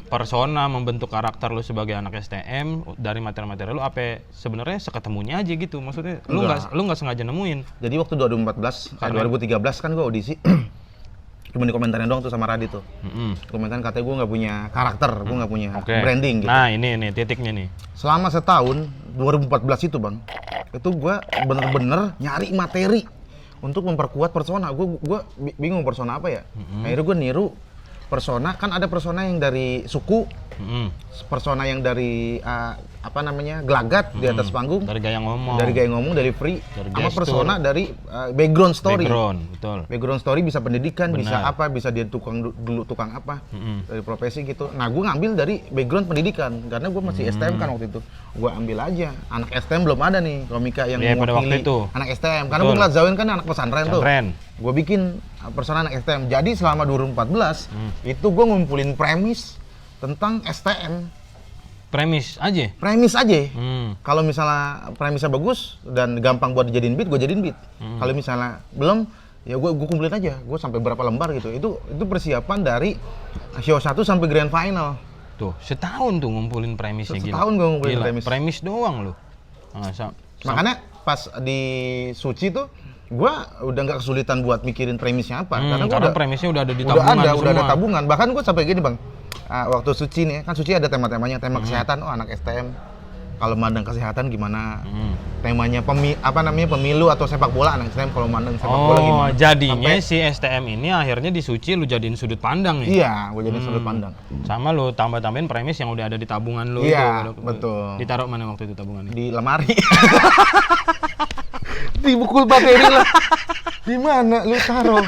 Speaker 2: persona, membentuk karakter lu sebagai anak STM dari materi-materi lu, apa sebenarnya seketemunya aja gitu? Maksudnya lu nggak sengaja nemuin.
Speaker 1: Jadi waktu 2013, 2013 kan gue audisi. Cuma dikomentarin doang tuh sama Radit tuh. Komentarin katanya gue nggak punya karakter, gue nggak punya branding gitu.
Speaker 2: Nah ini titiknya nih.
Speaker 1: Selama setahun 2014 itu bang, itu gue bener-bener nyari materi untuk memperkuat persona. Gue bingung persona apa ya. Akhirnya gue niru persona, kan ada persona yang dari suku, persona yang dari gelagat di atas panggung,
Speaker 2: dari gaya ngomong,
Speaker 1: dari free, sama persona dari background story.
Speaker 2: Betul.
Speaker 1: Background story bisa pendidikan, bisa apa, bisa dia tukang apa, dari profesi gitu. Nah, gue ngambil dari background pendidikan karena gue masih STM kan waktu itu. Gue ambil aja anak STM, belum ada nih komika yang mewakili anak STM. Karena gue ngeliat Zawin kan anak pesantren tuh. Gue bikin persona anak STM. Jadi selama 2014 itu gue ngumpulin premis tentang STM.
Speaker 2: Premis aja?
Speaker 1: Premis aja. Kalau misalnya premisnya bagus dan gampang buat dijadiin beat, gue jadiin beat. Kalau misalnya belum, ya gue kumpulin aja. Gue sampai berapa lembar gitu. Itu persiapan dari show 1 sampai grand final.
Speaker 2: Tuh, setahun tuh ngumpulin premisnya.
Speaker 1: Setahun gue ngumpulin premis.
Speaker 2: Premis doang loh.
Speaker 1: Makanya pas di Suci tuh, gue udah nggak kesulitan buat mikirin premisnya apa.
Speaker 2: Karena premisnya udah ada di tabungan.
Speaker 1: Udah ada tabungan. Bahkan gue sampai gini bang. Waktu Suci nih, kan Suci ada tema-temanya, tema kesehatan, anak STM kalau mandang kesehatan gimana, temanya pemilu atau sepak bola anak STM kalau mandang sepak bola gimana.
Speaker 2: Jadinya si STM ini akhirnya di Suci lu jadiin sudut pandang nih?
Speaker 1: Iya, gue jadiin sudut pandang.
Speaker 2: Sama lu tambahin premis yang udah ada di tabungan lu.
Speaker 1: Iya, betul.
Speaker 2: Ditaruh mana waktu itu tabungannya?
Speaker 1: Di lemari. Dibukul materi lah. Di mana lu taruh?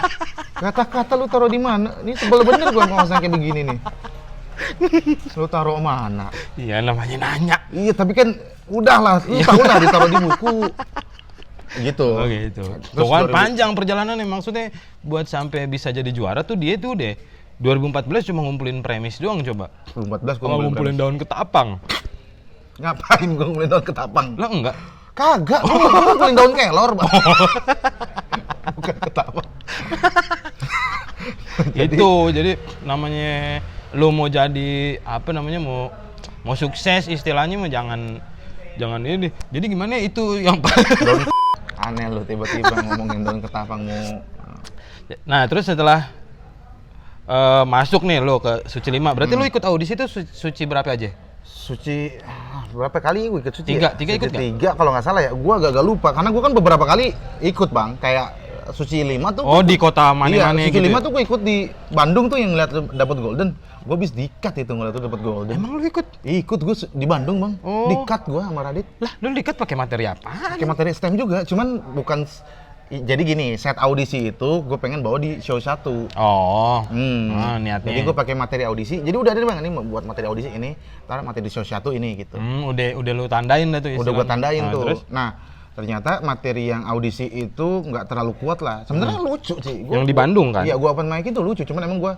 Speaker 1: Kata-kata lu taruh di mana? Ini sebel bener gue ngomong kayak begini nih. Lu taruh mana?
Speaker 2: Iya, namanya nanya.
Speaker 1: Iya, tapi kan udahlah, lu tahu lah ditaruh di buku. Gitu.
Speaker 2: Oh gitu. Pokoknya panjang perjalanannya, maksudnya buat sampai bisa jadi juara tuh dia tuh 2014 cuma ngumpulin premis doang coba.
Speaker 1: 2014 gua
Speaker 2: ngumpulin daun ketapang.
Speaker 1: Ngapain gua ngumpulin daun ketapang?
Speaker 2: Lah enggak.
Speaker 1: Kagak, gua ngumpulin daun kelor, Bang. Bukan ketapang.
Speaker 2: Jadi namanya lu mau jadi mau sukses istilahnya mah jangan ini. Jadi gimana itu yang
Speaker 1: Aneh lu tiba-tiba ngomongin daun ketapangmu.
Speaker 2: Nah, terus setelah masuk nih lo ke Suci 5, berarti lo ikut audisi itu Suci berapa aja?
Speaker 1: Suci berapa kali gue ikut Suci?
Speaker 2: Tiga ikut nggak?
Speaker 1: Tiga kalau nggak salah ya. Gue agak lupa karena gue kan beberapa kali ikut bang. Kayak Suci 5 tuh.
Speaker 2: Oh di kota mana-mana
Speaker 1: Suci
Speaker 2: gitu.
Speaker 1: 5 tuh gue ikut di Bandung tuh yang ngeliat dapat golden. Gue habis di-cut itu ngeliat tuh dapat golden.
Speaker 2: Emang lu ikut?
Speaker 1: Ikut gue di Bandung bang.
Speaker 2: Oh.
Speaker 1: Di-cut gue sama Radit.
Speaker 2: Lah, lu di-cut pakai materi apa?
Speaker 1: Pakai materi STEM juga, cuman bukan. Jadi gini, set audisi itu gue pengen bawa di show 1.
Speaker 2: Oh, niatnya.
Speaker 1: Jadi gue pakai materi audisi. Jadi udah ada bang, ini buat materi audisi ini, ntar materi di show 1 ini gitu.
Speaker 2: Udah lu tandain dah tuh.
Speaker 1: Udah gue tandain tuh.
Speaker 2: Terus?
Speaker 1: Nah, ternyata materi yang audisi itu nggak terlalu kuat lah. Sebenarnya lucu sih.
Speaker 2: Yang di Bandung kan?
Speaker 1: Iya, gue open mic itu lucu. Cuman emang gue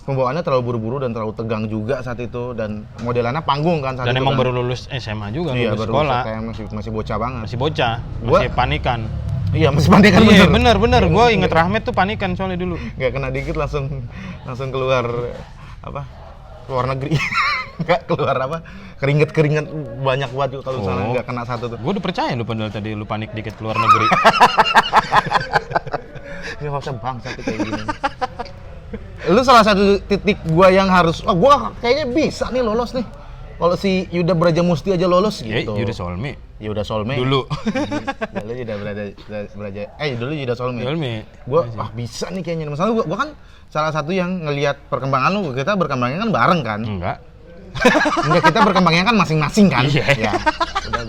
Speaker 1: pembawaannya terlalu buru-buru dan terlalu tegang juga saat itu, dan modelannya panggung kan saat
Speaker 2: dan
Speaker 1: itu. Dan
Speaker 2: emang baru lulus SMA juga,
Speaker 1: iya,
Speaker 2: lulus
Speaker 1: baru
Speaker 2: sekolah.
Speaker 1: Kayak masih bocah banget.
Speaker 2: Masih bocah, masih panikan.
Speaker 1: Iya, masih panikan
Speaker 2: Iya, bener. Gue inget Rahmat tuh panikan soalnya dulu.
Speaker 1: Nggak kena dikit langsung keluar apa? Keluar negeri. Nggak keluar apa? Keringet banyak banget kalau sana nggak kena satu tuh.
Speaker 2: Gue udah percaya lu padahal tadi lu panik dikit keluar negeri.
Speaker 1: Ini nggak usah bangsa kayak gini. Lu salah satu titik gua yang harus, gua kayaknya bisa nih lolos nih. Kalau si Yuda Brajamusti aja lolos gitu.
Speaker 2: Yuda Solmi.
Speaker 1: Yuda Solmi.
Speaker 2: Dulu.
Speaker 1: Dulu Yuda dulu Yuda Solmi. Gua bisa nih kayaknya. Masalah gua kan salah satu yang ngelihat perkembangan lu, kita berkembangnya kan bareng kan?
Speaker 2: Enggak,
Speaker 1: kita berkembangnya kan masing-masing kan?
Speaker 2: Iya.
Speaker 1: Ya. Udah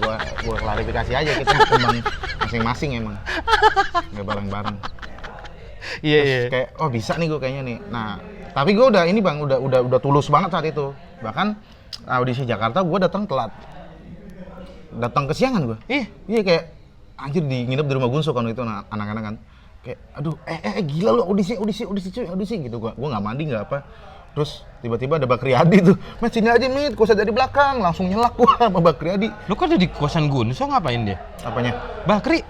Speaker 1: gua klarifikasi aja, kita berkembang masing-masing emang. Enggak bareng-bareng.
Speaker 2: Iya.
Speaker 1: Kayak bisa nih gue kayaknya nih. Nah, tapi gue udah ini bang, udah tulus banget saat itu. Bahkan audisi Jakarta gue datang telat, datang kesiangan gue. Iya kayak anjir nginep di rumah Gunso kan itu anak-anak kan. Kayak aduh gila lu audisi gitu gue nggak mandi nggak apa. Terus tiba-tiba ada Bakri Adi tuh, Mas sini aja Mit, gak usah dari belakang, langsung nyelak gua sama Bakri Adi.
Speaker 2: Lu kan ada di kosan Gunso ngapain dia?
Speaker 1: Apanya?
Speaker 2: Bakri?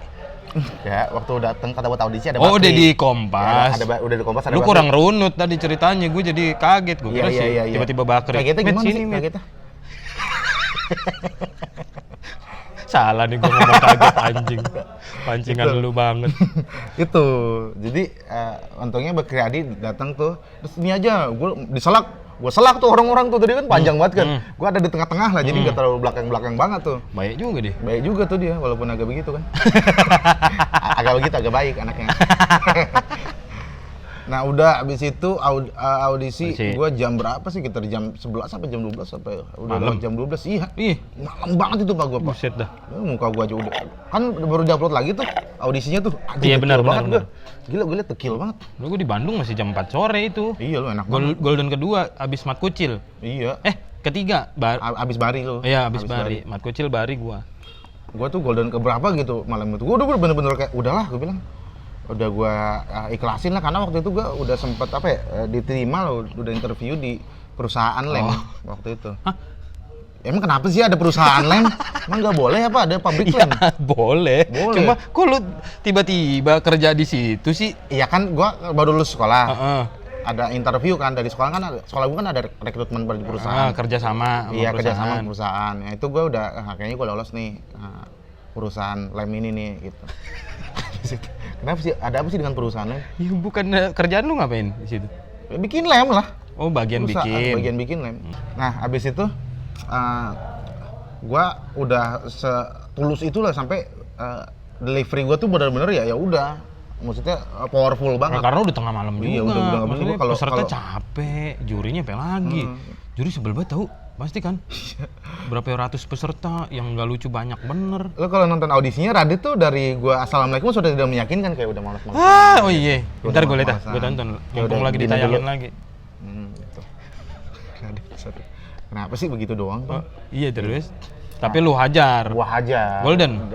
Speaker 1: Ya, waktu datang kata buat audisi ada Bakri.
Speaker 2: Oh, udah di Kompas.
Speaker 1: Ya, udah di Kompas ada
Speaker 2: Lu
Speaker 1: Bakri.
Speaker 2: Kurang runut tadi ceritanya, gue jadi kaget. Gue kira sih tiba-tiba Bakri.
Speaker 1: Kagetnya gimana sih? Kagetnya?
Speaker 2: Salah nih gue ngomong kaget anjing. Pancingan lu banget.
Speaker 1: Itu. Jadi untungnya Bakri Adi datang tuh. Terus ini aja, gue selak tuh orang-orang tuh tadi kan panjang banget kan. Gue ada di tengah-tengah lah, jadi nggak terlalu belakang-belakang banget tuh.
Speaker 2: Baik juga deh.
Speaker 1: Baik juga tuh dia, walaupun agak begitu kan. agak baik anaknya. Nah udah abis itu audisi gue jam berapa sih? Sekitar jam 11 sampai jam 12 sampai udah
Speaker 2: malam.
Speaker 1: Jam 12 iya. Malam banget itu pak gue pak.
Speaker 2: Buset dah.
Speaker 1: Muka gue aja udah kan baru di-upload lagi tuh audisinya tuh.
Speaker 2: Iya benar.
Speaker 1: Gila gue liat tekil banget.
Speaker 2: Gue di Bandung masih jam 4 sore itu.
Speaker 1: Iya lu enak banget.
Speaker 2: Golden kedua abis Mat Kucil.
Speaker 1: Iya.
Speaker 2: Ketiga
Speaker 1: abis Bari lu.
Speaker 2: Iya abis Bari. Mat Kucil Bari gue
Speaker 1: tuh golden keberapa gitu malam itu. Gue udah bener-bener kayak udahlah gue bilang. Udah gue ikhlasin lah karena waktu itu gue udah sempet diterima loh, udah interview di perusahaan lem waktu itu.
Speaker 2: Hah?
Speaker 1: Emang kenapa sih ada perusahaan lem? Emang nggak boleh apa ada pabrik lem?
Speaker 2: Boleh. Cuma kok lu tiba-tiba kerja di situ sih?
Speaker 1: Iya kan gue baru lulus sekolah. Ada interview kan dari sekolah kan, sekolah gue kan ada rekrutmen di perusahaan.
Speaker 2: Kerja sama
Speaker 1: kerja sama perusahaan. Ya, itu gue udah kayaknya gue lolos nih perusahaan lem ini nih gitu. Kenapa sih? Ada apa sih dengan perusahaan lem?
Speaker 2: Ya bukan kerjaan lu ngapain di situ?
Speaker 1: Bikin lem lah.
Speaker 2: Oh, bagian
Speaker 1: bikin lem. Nah, abis itu gua udah setulus itulah sampai delivery gua tuh benar-benar ya udah. Maksudnya powerful banget.
Speaker 2: Karena udah tengah malam juga.
Speaker 1: Iya, udah
Speaker 2: maksudnya peserta capek, jurinya apa lagi? Juri sebel banget tahu. Pasti kan? Berapa ratus peserta yang nggak lucu banyak bener.
Speaker 1: Lo kalau nonton audisinya Radit tuh dari gua assalamualaikum sudah tidak meyakinkan kayak udah malas-malas.
Speaker 2: Oh iya. Bentar gue lihat gue tonton. Mumpung lagi ditayangin lagi.
Speaker 1: Gitu. Kenapa sih begitu doang?
Speaker 2: Iya terus. Tapi lu hajar.
Speaker 1: Gua hajar.
Speaker 2: Golden.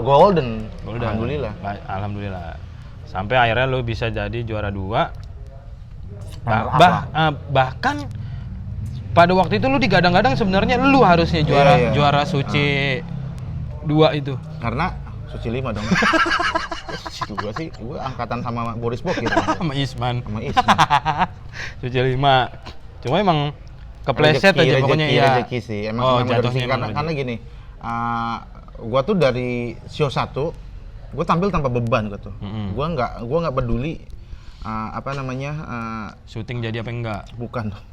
Speaker 1: Alhamdulillah.
Speaker 2: Alhamdulillah. Sampai akhirnya lu bisa jadi juara 2. Bahkan pada waktu itu lu digadang-gadang sebenarnya lu harusnya juara Suci 2 itu.
Speaker 1: Karena Suci 5 dong. Suci 2 sih, gue angkatan sama Boris Bok gitu.
Speaker 2: Sama Isman. Suci 5. Cuma emang kepleset aja pokoknya ya.
Speaker 1: Rezeki sih. Emang jatuhnya karena gini. Gua tuh dari show 1, gua tampil tanpa beban gua tuh. Gua nggak peduli
Speaker 2: syuting jadi apa enggak?
Speaker 1: bukan dong.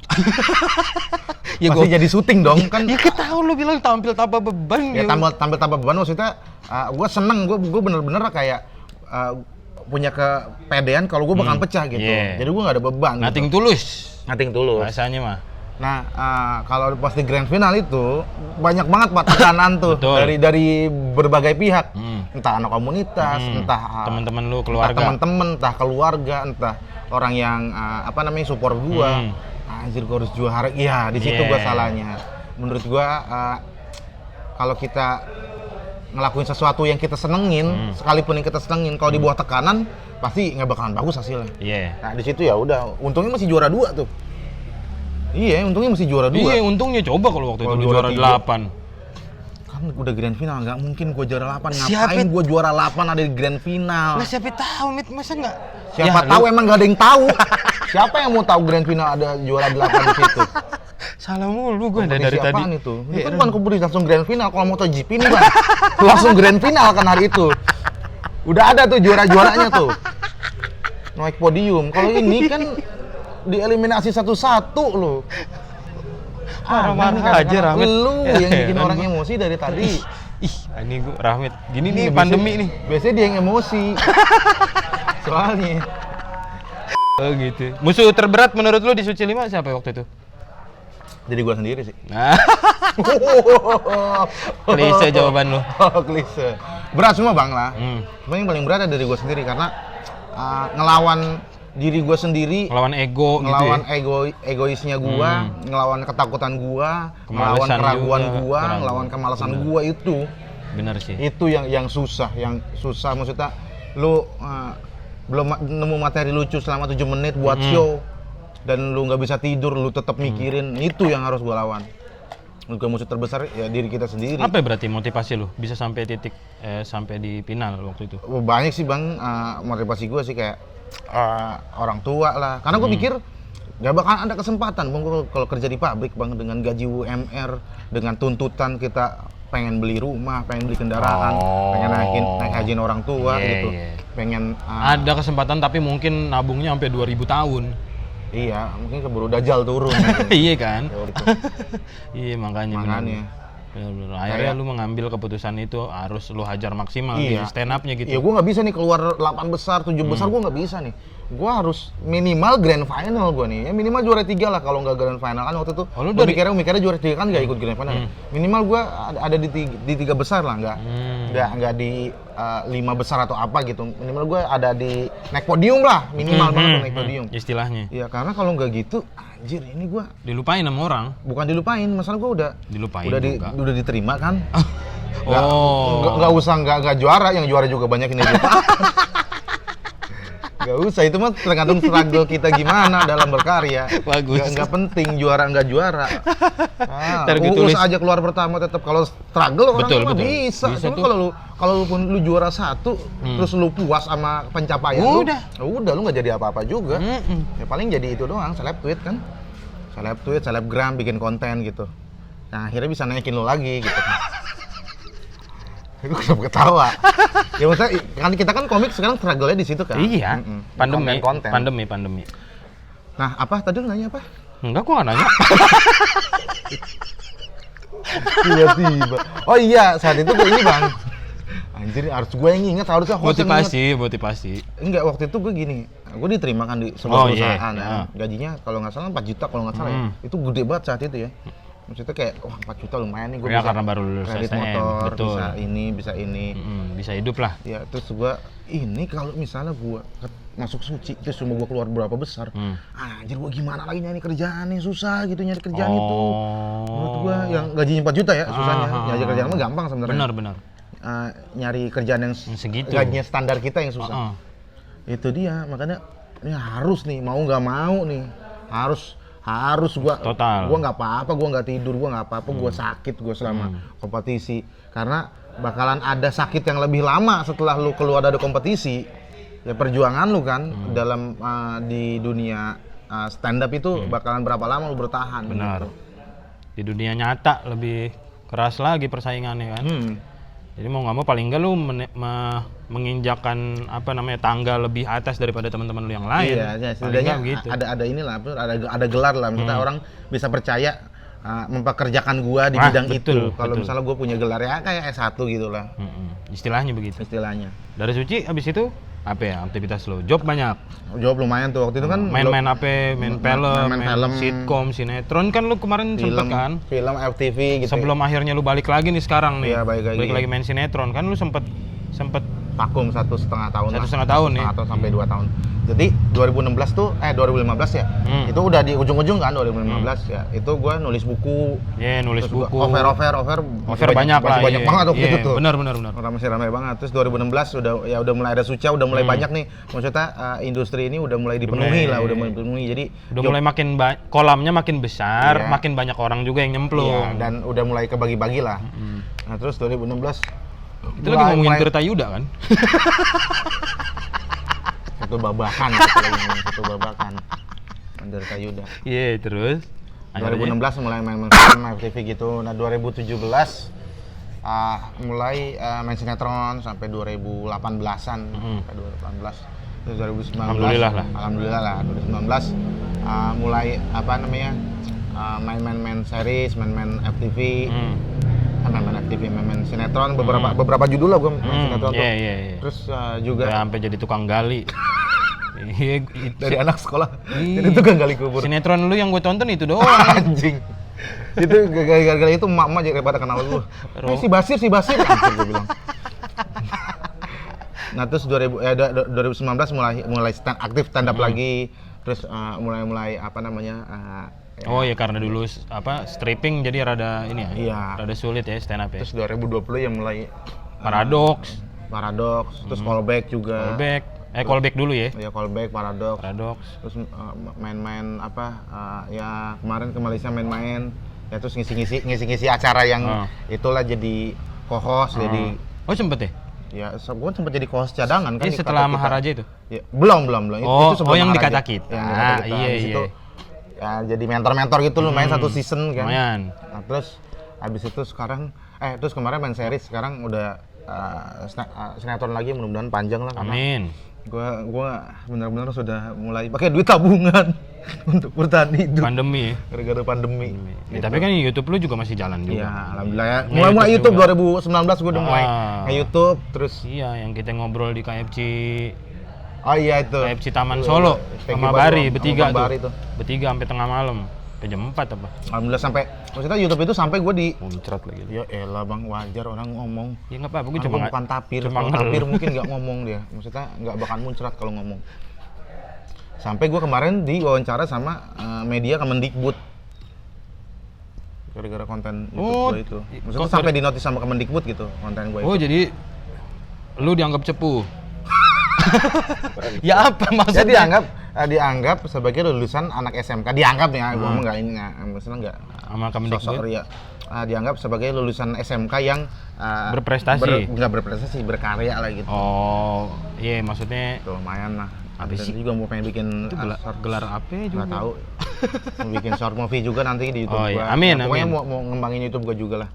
Speaker 2: Ya
Speaker 1: Pasti jadi syuting dong kan.
Speaker 2: Ya kita tahu lu bilang tampil tanpa beban.
Speaker 1: Ya tampil tanpa beban maksudnya gua seneng, gua bener-bener kayak punya kepedean kalau gua bakal pecah gitu. Jadi gua nggak ada beban.
Speaker 2: Nothing
Speaker 1: gitu.
Speaker 2: Nothing tulus. Rasanya mah.
Speaker 1: Nah, kalau pas di grand final itu banyak banget tekanan tuh dari berbagai pihak, entah anak komunitas, entah
Speaker 2: teman-teman lu, keluarga,
Speaker 1: entah keluarga, entah orang yang support gua. Anjir gua harus juara. Iya, di situ gua salahnya. Menurut gua kalau kita ngelakuin sesuatu yang kita senengin, sekalipun yang kita senengin, kalau di bawah tekanan pasti nggak bakalan bagus hasilnya. Nah, di situ ya udah, untungnya masih juara 2 tuh. Iya, untungnya masih juara 2.
Speaker 2: Iya, untungnya coba kalau waktu itu lu juara 8.
Speaker 1: Kan udah grand final, nggak mungkin gua juara 8. Ngapain gua juara 8 ada di grand final?
Speaker 2: Lah siapa tahu, Mit, masa nggak?
Speaker 1: Siapa tahu emang nggak ada yang tahu. Siapa yang mau tahu grand final ada juara 8 di situ?
Speaker 2: Salah mulu gue dari tadi.
Speaker 1: Itu? Ini kan bukan kompetisi langsung grand final. Kalau MotoGP ini Bang, langsung grand final kan hari itu. Udah ada tuh juara-juaranya tuh. Naik podium. Kalau ini kan dieliminasi satu-satu loh.
Speaker 2: Marah-marah aja Rahmat.
Speaker 1: Lu yang bikin orang emosi dari tadi.
Speaker 2: Ini gue Rahmat. Gini nih pandemi nih.
Speaker 1: Biasanya dia yang emosi. Soalnya.
Speaker 2: Oh gitu. Musuh terberat menurut lu di Suci 5 siapa waktu itu?
Speaker 1: Jadi gua sendiri sih.
Speaker 2: Nah. Klise jawaban lu.
Speaker 1: Klise. Berat semua Bang lah. Cuma yang paling berat dari gua sendiri karena ngelawan diri gue sendiri,
Speaker 2: ngelawan ego,
Speaker 1: ngelawan
Speaker 2: gitu ya?
Speaker 1: egoisnya gue, ngelawan ketakutan gue, ngelawan keraguan gue, ngelawan kemalasan gue itu.
Speaker 2: Bener sih.
Speaker 1: Itu yang susah, maksudnya lu belum nemu materi lucu selama 7 menit buat show dan lu nggak bisa tidur, lu tetap mikirin, itu yang harus gue lawan. Untuk musuh terbesar ya diri kita sendiri.
Speaker 2: Apa berarti motivasi lu bisa sampai titik sampai di final waktu itu?
Speaker 1: Banyak sih Bang, motivasi gue sih kayak orang tua lah, karena gue pikir gak bakal ada kesempatan Bang kalau kerja di pabrik Bang, dengan gaji UMR, dengan tuntutan kita pengen beli rumah, pengen beli kendaraan, pengen naik hajiin orang tua gitu. Pengen
Speaker 2: ada kesempatan tapi mungkin nabungnya sampai 2000 tahun.
Speaker 1: Iya, mungkin keburu Dajjal turun.
Speaker 2: Iya kan? Iya makanya. Akhirnya lu mengambil keputusan itu harus lu hajar maksimal di stand up-nya gitu.
Speaker 1: Iya, gue nggak bisa nih keluar 8 besar, 7 besar, gue nggak bisa nih. Gue harus minimal grand final gue nih. Ya minimal juara 3 lah kalau nggak grand final kan waktu itu. Gue mikirnya juara 3 kan nggak ikut grand final. Minimal gue ada di 3 besar lah, nggak di 5 besar atau apa gitu. Minimal gue ada di naik podium lah, minimal banget naik podium.
Speaker 2: Istilahnya.
Speaker 1: Iya, karena kalau nggak gitu, anjir ini gue
Speaker 2: dilupain sama orang.
Speaker 1: Bukan dilupain, masalah gue udah diterima kan. Nggak juara, yang juara juga banyak ini. Gak usah, itu mah tergantung struggle kita gimana dalam berkarya.
Speaker 2: Bagus.
Speaker 1: Gak penting juara nggak juara. Urus aja keluar pertama tetap, kalau struggle orang mah bisa. Cuma kalau lu juara 1 terus lu puas sama pencapaian udah lu nggak jadi apa-apa juga. Ya paling jadi itu doang, seleb tweet kan. Selebgram, bikin konten gitu. Nah, akhirnya bisa naikin lu lagi gitu. Gue kenapa ketawa? Ya maksudnya kan kita kan komik sekarang struggle-nya di situ kan.
Speaker 2: Iya. Pandemi. Nah,
Speaker 1: apa tadi lu nanya apa?
Speaker 2: Enggak, gua nggak nanya.
Speaker 1: Tiba-tiba. Oh iya, saat itu gue ini Bang. Anjir, harus gue yang ingat, harusnya host
Speaker 2: motivasi.
Speaker 1: Enggak, waktu itu gue gini. Gue diterima kan di sebuah perusahaan kan. Gajinya kalau nggak salah 4 juta kalau nggak salah ya. Itu gede banget saat itu ya. Maksudnya kayak, wah 4 juta lumayan nih gue bisa
Speaker 2: karena baru lulus
Speaker 1: kredit
Speaker 2: STM,
Speaker 1: motor,
Speaker 2: betul.
Speaker 1: bisa ini.
Speaker 2: Bisa hidup lah.
Speaker 1: Ya, terus gue, ini kalau misalnya gue masuk Suci, terus cuma gue keluar berapa besar, anjir gue gimana lagi nyari kerjaan nih, susah gitu nyari kerjaan itu. Menurut gue, yang gajinya 4 juta ya susahnya, nyari kerjaan mah gampang sebenarnya.
Speaker 2: Benar.
Speaker 1: Nyari kerjaan yang segitu, gajinya standar kita yang susah. Itu dia, makanya ini harus nih, mau nggak mau nih, harus gua nggak apa-apa, gua nggak tidur, gua nggak apa-apa, gua sakit gua selama kompetisi, karena bakalan ada sakit yang lebih lama setelah lu keluar dari kompetisi. Ya perjuangan lu kan dalam di dunia stand up itu bakalan berapa lama lu bertahan.
Speaker 2: Benar.
Speaker 1: Gitu.
Speaker 2: Di dunia nyata lebih keras lagi persaingannya kan. Jadi mau nggak mau paling nggak lu menginjakan apa namanya tangga lebih atas daripada teman-teman lu yang lain.
Speaker 1: Iya, setidaknya
Speaker 2: gitu.
Speaker 1: ada inilah, ada gelar lah. Maksudnya orang bisa percaya mempekerjakan gua di bidang
Speaker 2: betul,
Speaker 1: itu. Kalau misalnya gua punya gelar ya kayak S1 gitu lah.
Speaker 2: Istilahnya begitu.
Speaker 1: Istilahnya.
Speaker 2: Dari Suci abis itu apa ya aktivitas lo? Job banyak.
Speaker 1: Job lumayan tuh waktu itu kan.
Speaker 2: Main-main apa? Main film,
Speaker 1: main film,
Speaker 2: sitkom, sinetron kan lu kemarin sempet kan?
Speaker 1: Film FTV gitu.
Speaker 2: Sebelum akhirnya lu balik lagi nih sekarang nih.
Speaker 1: Iya, balik lagi
Speaker 2: main sinetron kan lu sempet
Speaker 1: vakum 1,5 tahun.
Speaker 2: 1,5 tahun nih.
Speaker 1: Atau sampai 2 tahun. Jadi 2015 ya. Itu udah di ujung-ujung kan 2015 ya. Itu gua nulis buku.
Speaker 2: Iya, nulis buku.
Speaker 1: Over
Speaker 2: banyak lah.
Speaker 1: Banyak banget waktu itu tuh.
Speaker 2: Benar.
Speaker 1: Masih ramai banget. Terus 2016 udah mulai ada Suca, udah mulai banyak nih. Maksudnya industri ini udah mulai dipenuhi lah, udah mulai dipenuhi. Jadi
Speaker 2: udah mulai makin kolamnya makin besar, makin banyak orang juga yang nyemplung.
Speaker 1: Iya, dan udah mulai kebagi-bagi lah. Nah, terus 2016
Speaker 2: itu lagi ngomongin Tirta Yuda kan?
Speaker 1: Satu babakan. Tirta Yuda.
Speaker 2: Iya, terus
Speaker 1: 2016 mulai main film FTV gitu. Nah, 2017 mulai main sinetron sampai 2018-an. Sampai 2018. Terus 2019 Alhamdulillah lah 2019 mulai apa namanya? Main series, main FTV. Main sinetron, beberapa judul lah gue main sinetron tuh.
Speaker 2: Iya.
Speaker 1: Terus juga
Speaker 2: sampai jadi tukang gali.
Speaker 1: Dari anak sekolah jadi tukang gali kubur.
Speaker 2: Sinetron lu yang gue tonton itu doang.
Speaker 1: Anjing. Itu gara-gara itu emak-emak jadi pada kenal lu. Si Basir anjing gue bilang. Nah, terus 2019 mulai aktif stand up lagi. Terus mulai apa namanya?
Speaker 2: Oh ya karena dulu stripping jadi rada ini ya.
Speaker 1: Iya.
Speaker 2: Rada sulit ya stand up ya.
Speaker 1: Terus 2020 ya mulai
Speaker 2: Paradox,
Speaker 1: terus callback juga.
Speaker 2: Callback dulu ya.
Speaker 1: Iya, callback, paradox. Terus main-main ya kemarin ke Malaysia main-main. Ya terus ngisi acara yang itulah jadi co-host jadi.
Speaker 2: Oh sempet ya?
Speaker 1: Ya, gue sempat jadi co-host cadangan kan.
Speaker 2: Setelah Maharaja itu?
Speaker 1: Ya, belum.
Speaker 2: Oh,
Speaker 1: itu sebelum
Speaker 2: yang di
Speaker 1: Maharaja.
Speaker 2: Kata Kita.
Speaker 1: Iya. Ya jadi mentor gitu lumayan satu season kan.
Speaker 2: Lumayan.
Speaker 1: Nah, terus habis itu sekarang terus kemarin main series, sekarang udah sinetron lagi, mudah-mudahan panjang lah.
Speaker 2: Amin.
Speaker 1: Gua benar-benar sudah mulai pakai duit tabungan untuk bertahan hidup.
Speaker 2: Pandemi ya.
Speaker 1: Gara-gara pandemi.
Speaker 2: Ya, tapi kan YouTube lu juga masih jalan juga.
Speaker 1: Iya, alhamdulillah ya. Mulai YouTube 2019 gua udah mulai nge-YouTube terus.
Speaker 2: Iya, yang kita ngobrol di KFC.
Speaker 1: Oh iya itu.
Speaker 2: KFC Taman Solo sama Bari bertiga tuh. Bertiga sampai tengah malam. Sampai jam 4 apa?
Speaker 1: Alhamdulillah maksudnya YouTube itu sampai gue di
Speaker 2: muncrat lagi.
Speaker 1: Ya elah Bang, wajar orang ngomong.
Speaker 2: Ya enggak apa-apa, gue
Speaker 1: cuma bukan tapir. Kalau tapir mungkin enggak ngomong dia. Maksudnya enggak bakal muncrat kalau ngomong. Sampai gue kemarin diwawancara sama media Kemendikbud. Gara-gara konten YouTube gue itu. Maksudnya sampai dinotis sama Kemendikbud gitu konten gue itu.
Speaker 2: Oh, jadi lu dianggap cepu. Ya apa maksudnya?
Speaker 1: Dianggap sebagai lulusan anak SMK. Dianggap ya, gue ngomong enggak ini maksudnya enggak
Speaker 2: sama Kemendikbud.
Speaker 1: Dianggap sebagai lulusan SMK yang
Speaker 2: berprestasi.
Speaker 1: Enggak berprestasi, berkarya lah gitu.
Speaker 2: Oh, iya maksudnya
Speaker 1: tuh, lumayan lah.
Speaker 2: Apa sih?
Speaker 1: juga mau pengen bikin
Speaker 2: gelar apa juga?
Speaker 1: Nggak tahu. Mau bikin short movie juga nanti di YouTube
Speaker 2: gua. Amin.
Speaker 1: Pokoknya mau ngembangin YouTube gua juga lah.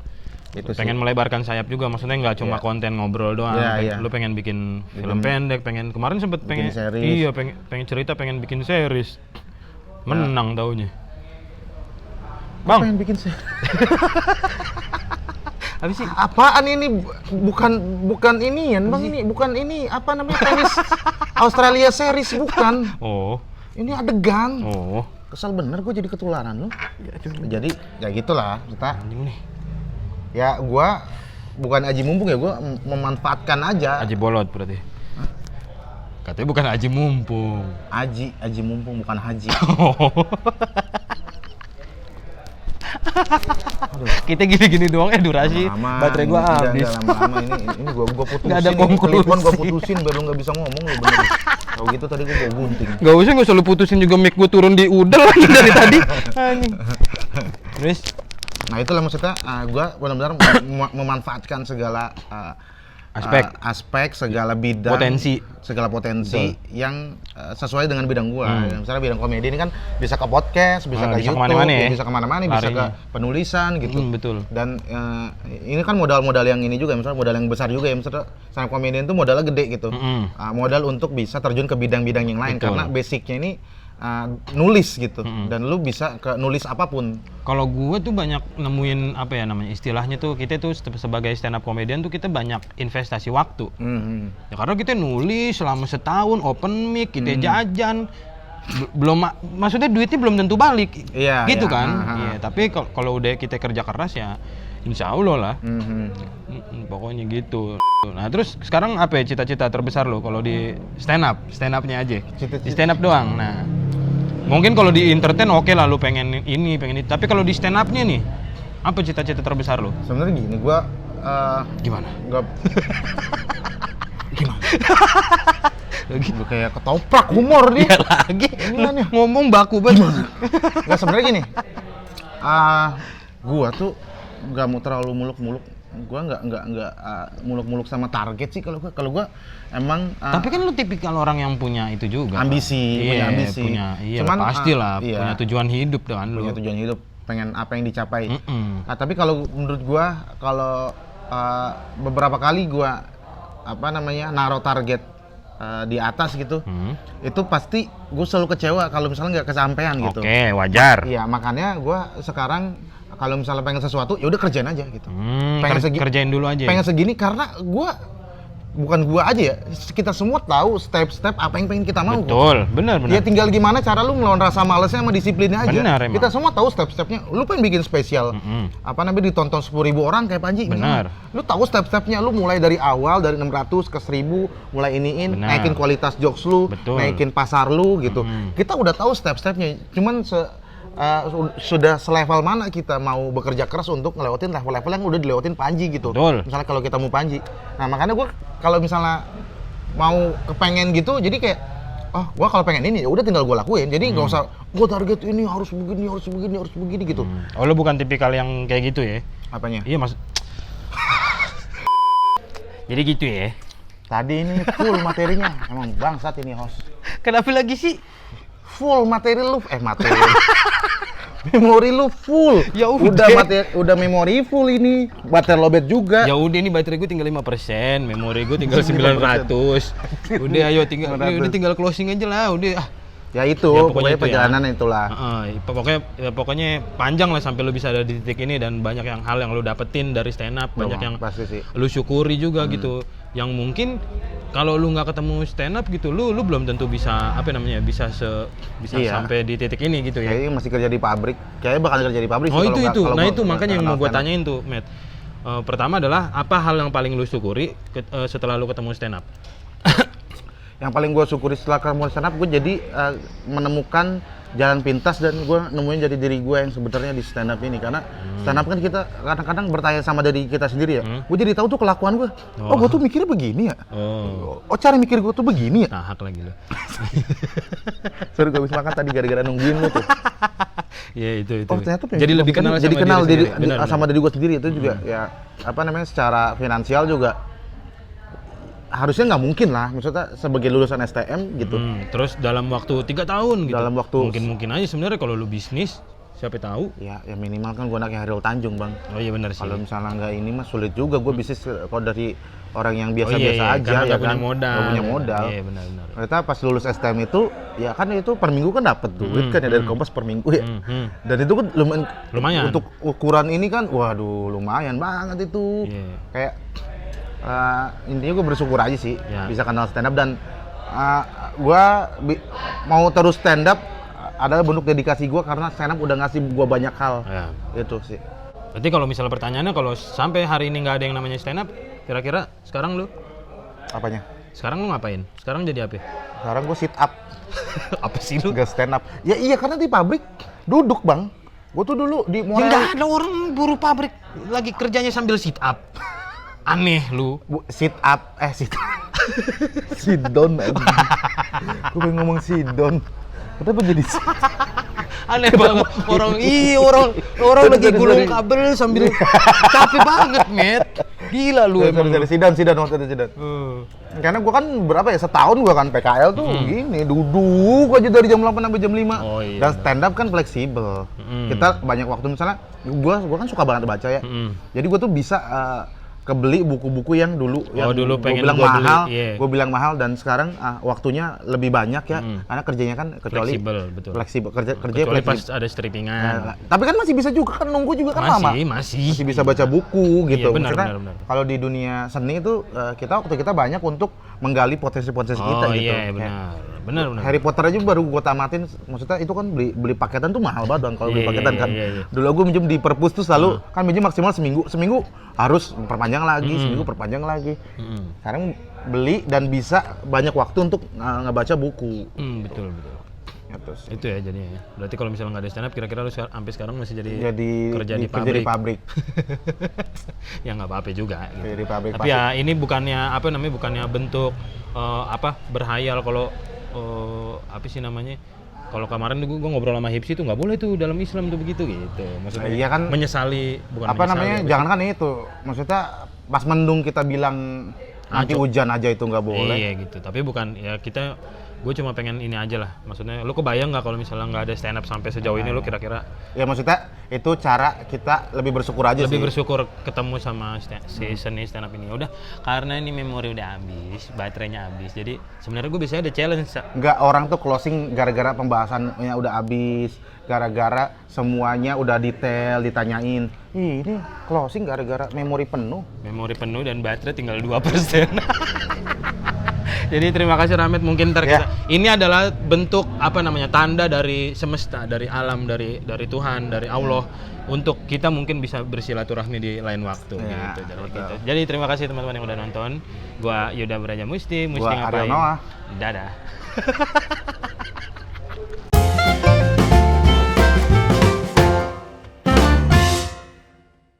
Speaker 2: Itu pengen melebarkan sayap juga, maksudnya nggak cuma konten ngobrol doang. Lu pengen bikin film pendek, kemarin sempet pengen series. Iya, pengen cerita, pengen bikin series. Menang taunya. Bang,
Speaker 1: pengen bikin series.
Speaker 2: Apa sih?
Speaker 1: Apaan ini? Bukan ini ya, Bang, ini bukan ini apa namanya tenis Australia series bukan.
Speaker 2: Oh.
Speaker 1: Ini adegan.
Speaker 2: Oh.
Speaker 1: Kesel bener gue jadi ketularan lu. Jadi ya gitulah kita. Ya gua bukan aji mumpung ya, gua memanfaatkan aja.
Speaker 2: Aji bolot berarti. Katanya bukan aji mumpung.
Speaker 1: Aji mumpung bukan haji.
Speaker 2: Kita gini-gini doang durasi. Baterai gua habis.
Speaker 1: Lama-lama ini gua putusin.
Speaker 2: Nggak ada konklusi.
Speaker 1: Telepon gua putusin biar lu nggak bisa ngomong lu bener. Kalau gitu tadi gua gunting.
Speaker 2: Nggak usah lu putusin juga, mic gua turun di udel lagi dari tadi. Anjing. Terus
Speaker 1: nah itulah maksudnya gue benar-benar memanfaatkan segala aspek segala bidang, segala potensi yang sesuai dengan bidang gua. Misalnya bidang komedi ini kan bisa ke podcast, bisa ke YouTube, bisa kemana-mana, bisa ke penulisan gitu.
Speaker 2: Betul.
Speaker 1: Dan ini kan modal-modal yang ini juga, misalnya modal yang besar juga ya, misalnya stand up comedian itu modalnya gede gitu. Modal untuk bisa terjun ke bidang-bidang yang lain. Betul. Karena basicnya ini nulis gitu, dan lu bisa ke nulis apapun.
Speaker 2: Kalau gue tuh banyak nemuin apa ya namanya istilahnya tuh, kita tuh sebagai stand up comedian tuh kita banyak investasi waktu. Ya karena kita nulis selama setahun, open mic, kita jajan, belum maksudnya duitnya belum tentu balik, gitu kan? Iya. Tapi kalau udah kita kerja keras ya, insya Allah lah. Pokoknya gitu. Nah terus sekarang apa ya cita-cita terbesar lo kalau di stand upnya aja? Di stand up doang. Nah mungkin kalau di entertain oke lah lo pengen ini. Tapi kalau di stand upnya nih, apa cita-cita terbesar lo?
Speaker 1: Sebenarnya gini, gua
Speaker 2: gimana?
Speaker 1: Gimana? Lu kayak ketoprak humor nih.
Speaker 2: Ya lagi. Ngomong baku banget.
Speaker 1: Nggak, sebenarnya gini. Gua tuh nggak mau terlalu muluk-muluk. Gua nggak muluk-muluk sama target sih kalau gua emang.
Speaker 2: Tapi kan lu tipikal orang yang punya itu juga.
Speaker 1: Punya ambisi.
Speaker 2: Cuman pastilah punya tujuan hidup dengan lu.
Speaker 1: Punya tujuan hidup, pengen apa yang dicapai. Nah, tapi kalau menurut gua, kalau beberapa kali gua naruh target di atas gitu, itu pasti gue selalu kecewa kalau misalnya nggak kesampaian gitu.
Speaker 2: Oke, wajar.
Speaker 1: Iya, makanya gue sekarang kalau misalnya pengen sesuatu, ya udah kerjain aja gitu.
Speaker 2: Kerjain dulu aja.
Speaker 1: Pengen segini karena bukan gua aja ya, kita semua tahu step-step apa yang pengen kita mau.
Speaker 2: Betul, benar.
Speaker 1: Ya tinggal gimana cara lu melawan rasa malesnya sama disiplinnya aja.
Speaker 2: Benar, emang.
Speaker 1: Kita semua tahu step-stepnya. Lu pengen bikin spesial, ditonton 10.000 orang kayak Panji.
Speaker 2: Benar.
Speaker 1: Lu tahu step-stepnya, lu mulai dari awal, dari 600 ke 1.000, mulai naikin kualitas jokes lu, naikin pasar lu gitu. Kita udah tahu step-stepnya, cuman sudah selevel mana kita mau bekerja keras untuk ngelewatin level-level yang udah dilewatin Panji gitu.
Speaker 2: Betul.
Speaker 1: Misalnya kalau kita mau Panji. Nah makanya gue kalau misalnya mau kepengen gitu, jadi kayak gue kalau pengen ini ya udah tinggal gue lakuin. Jadi nggak usah gue target ini harus begini gitu.
Speaker 2: Oh, lu bukan tipikal yang kayak gitu ya?
Speaker 1: Apanya?
Speaker 2: Iya jadi gitu ya?
Speaker 1: Tadi ini full materinya. Emang bangsat ini host.
Speaker 2: Kenapa lagi sih?
Speaker 1: Full materi lu, memori lu full.
Speaker 2: Ya udah.
Speaker 1: Udah memori full ini. Baterai lobet juga.
Speaker 2: Ya udah, ini baterai gue tinggal 5%, memori gue tinggal 900. Udah ayo tinggal closing aja lah, udah.
Speaker 1: Ya itu, ya, pokoknya perjalanan ya. Itulah.
Speaker 2: Pokoknya panjang lah sampai lu bisa ada di titik ini, dan banyak hal yang lu dapetin dari stand up, banyak yang
Speaker 1: pasti sih.
Speaker 2: Lu syukuri juga gitu. Yang mungkin kalau lu nggak ketemu stand up gitu, lu belum tentu bisa bisa sampai di titik ini gitu ya.
Speaker 1: Kayaknya masih kerja di pabrik. Kayaknya bakal kerja di pabrik.
Speaker 2: Oh itu. Nah itu makanya yang mau gue tanyain tuh, Matt. Pertama adalah apa hal yang paling lu syukuri setelah lu ketemu stand up?
Speaker 1: Yang paling gue syukuri setelah ketemu stand up, gue jadi menemukan jalan pintas, dan gue nemuin jadi diri gue yang sebenarnya di stand up ini. Karena stand up kan kita kadang-kadang bertanya sama diri kita sendiri ya. Gue jadi tahu tuh kelakuan gue. Gue tuh mikirnya begini ya. Cara mikir gue tuh begini ya.
Speaker 2: Tahak lagi lo.
Speaker 1: Sorry, gue habis makan tadi gara-gara nungguin lo tuh.
Speaker 2: Iya itu.
Speaker 1: Ternyata
Speaker 2: jadi lebih kenal
Speaker 1: sama diri gue sendiri. Itu juga ya secara finansial juga harusnya nggak mungkin lah, maksudnya sebagai lulusan STM gitu.
Speaker 2: Terus dalam waktu 3 tahun gitu.
Speaker 1: Dalam waktu
Speaker 2: mungkin aja sebenarnya kalau lu bisnis, siapa tahu.
Speaker 1: Ya minimal kan gue anaknya Hairil Tanjung, Bang.
Speaker 2: Oh iya benar sih.
Speaker 1: Kalau misalnya nggak ini mah sulit juga gue bisnis kalau dari orang yang biasa-biasa aja
Speaker 2: karena
Speaker 1: ya
Speaker 2: kan. Gak
Speaker 1: punya modal.
Speaker 2: Iya benar.
Speaker 1: Ternyata pas lulus STM itu, ya kan itu per minggu kan dapat duit kan ya dari Kompas per minggu ya. Dan itu kan lumayan. Untuk ukuran ini kan, waduh lumayan banget itu. Kayak intinya gue bersyukur aja sih bisa kenal stand up, dan gue mau terus stand up adalah bentuk dedikasi gue, karena stand up udah ngasih gue banyak hal. Itu sih.
Speaker 2: Berarti kalau misalnya pertanyaannya, kalau sampai hari ini nggak ada yang namanya stand up, kira-kira sekarang lu?
Speaker 1: Apanya?
Speaker 2: Sekarang lu ngapain? Sekarang jadi apa?
Speaker 1: Sekarang gue sit up.
Speaker 2: Apa sih lu?
Speaker 1: Gak stand up. Ya iya, karena di pabrik duduk, Bang. Gue tuh dulu di
Speaker 2: Ya nggak ada orang buruh pabrik lagi kerjanya sambil sit up. Aneh lu.
Speaker 1: Sit up, sit down. Gue pengen ngomong sit down. Kenapa jadi
Speaker 2: aneh banget. Orang lagi gulung kabel sambil capek banget, Met. Gila lu emang.
Speaker 1: Dari Zidane waktu itu Zidane. Karena gua kan berapa ya, setahun gua kan PKL tuh gini, duduk aja dari jam 8 sampai jam 5.
Speaker 2: Oh, iya.
Speaker 1: Dan stand up kan fleksibel. Kita banyak waktu, misalnya gua kan suka banget baca ya. Jadi gua tuh bisa kebeli buku-buku yang dulu
Speaker 2: dulu
Speaker 1: gua
Speaker 2: pengen
Speaker 1: bilang
Speaker 2: gua
Speaker 1: mahal,
Speaker 2: beli, iya.
Speaker 1: gua bilang mahal, dan sekarang waktunya lebih banyak ya. Karena kerjanya kan kecuali
Speaker 2: Fleksibel, betul.
Speaker 1: fleksibel, kerja
Speaker 2: Kecuali pas
Speaker 1: fleksibel.
Speaker 2: ada strippingan.
Speaker 1: Tapi kan masih bisa juga kan, nunggu juga kan lama.
Speaker 2: Masih
Speaker 1: Bisa baca buku gitu.
Speaker 2: Iya, benar,
Speaker 1: Maksudnya,
Speaker 2: benar.
Speaker 1: kalau di dunia seni itu waktu kita banyak untuk menggali potensi-potensi kita gitu.
Speaker 2: Iya, benar.
Speaker 1: Harry Potter aja baru gua tamatin, maksudnya itu kan beli paketan tuh mahal banget kalau beli paketan kan.
Speaker 2: Iya.
Speaker 1: Dulu gua minjem di perpus tuh selalu kan minjem maksimal seminggu harus perpanjang lagi, seminggu perpanjang lagi. Sekarang beli dan bisa banyak waktu untuk ngebaca buku.
Speaker 2: Betul.
Speaker 1: Gitu sih.
Speaker 2: Itu ya jadinya ya. Berarti kalau misalnya nggak ada stand up, kira-kira lu sampai sekarang masih jadi kerja di
Speaker 1: pabrik.
Speaker 2: Ya nggak apa-apa juga gitu.
Speaker 1: Kerja di pabrik.
Speaker 2: Tapi ya ini bukannya bukannya bentuk berhayal kalau apa sih namanya? Kalau kemarin gue ngobrol sama Hipsi tuh nggak boleh tuh dalam Islam tuh begitu gitu. Maksudnya
Speaker 1: iya kan,
Speaker 2: menyesali, bukan
Speaker 1: apa
Speaker 2: menyesali,
Speaker 1: namanya? Jangan kan itu. Maksudnya pas mendung kita bilang nanti hujan aja itu nggak boleh.
Speaker 2: Iya gitu. Tapi bukan ya gue cuma pengen ini aja lah. Maksudnya lu kebayang nggak kalau misalnya nggak ada stand up sampai sejauh ini, lu kira-kira?
Speaker 1: Ya maksudnya itu cara kita lebih bersyukur aja
Speaker 2: lebih
Speaker 1: sih.
Speaker 2: bersyukur ketemu sama si seni stand up ini. Udah, karena ini memori udah habis, baterainya habis. Jadi sebenarnya gue biasanya ada challenge.
Speaker 1: Nggak, orang tuh closing gara-gara pembahasannya udah habis, gara-gara semuanya udah detail ditanyain. Ini closing gara-gara memori penuh.
Speaker 2: Memori penuh dan baterai tinggal 2%. Jadi terima kasih Rahmat, mungkin ini adalah bentuk tanda dari semesta, dari alam, dari Tuhan, dari Allah untuk kita mungkin bisa bersilaturahmi di lain waktu gitu. Jadi terima kasih teman-teman yang udah nonton. Gua Yuda Braja Musti
Speaker 1: Gua
Speaker 2: ngapain?
Speaker 1: Ariel Noah.
Speaker 2: Dadah.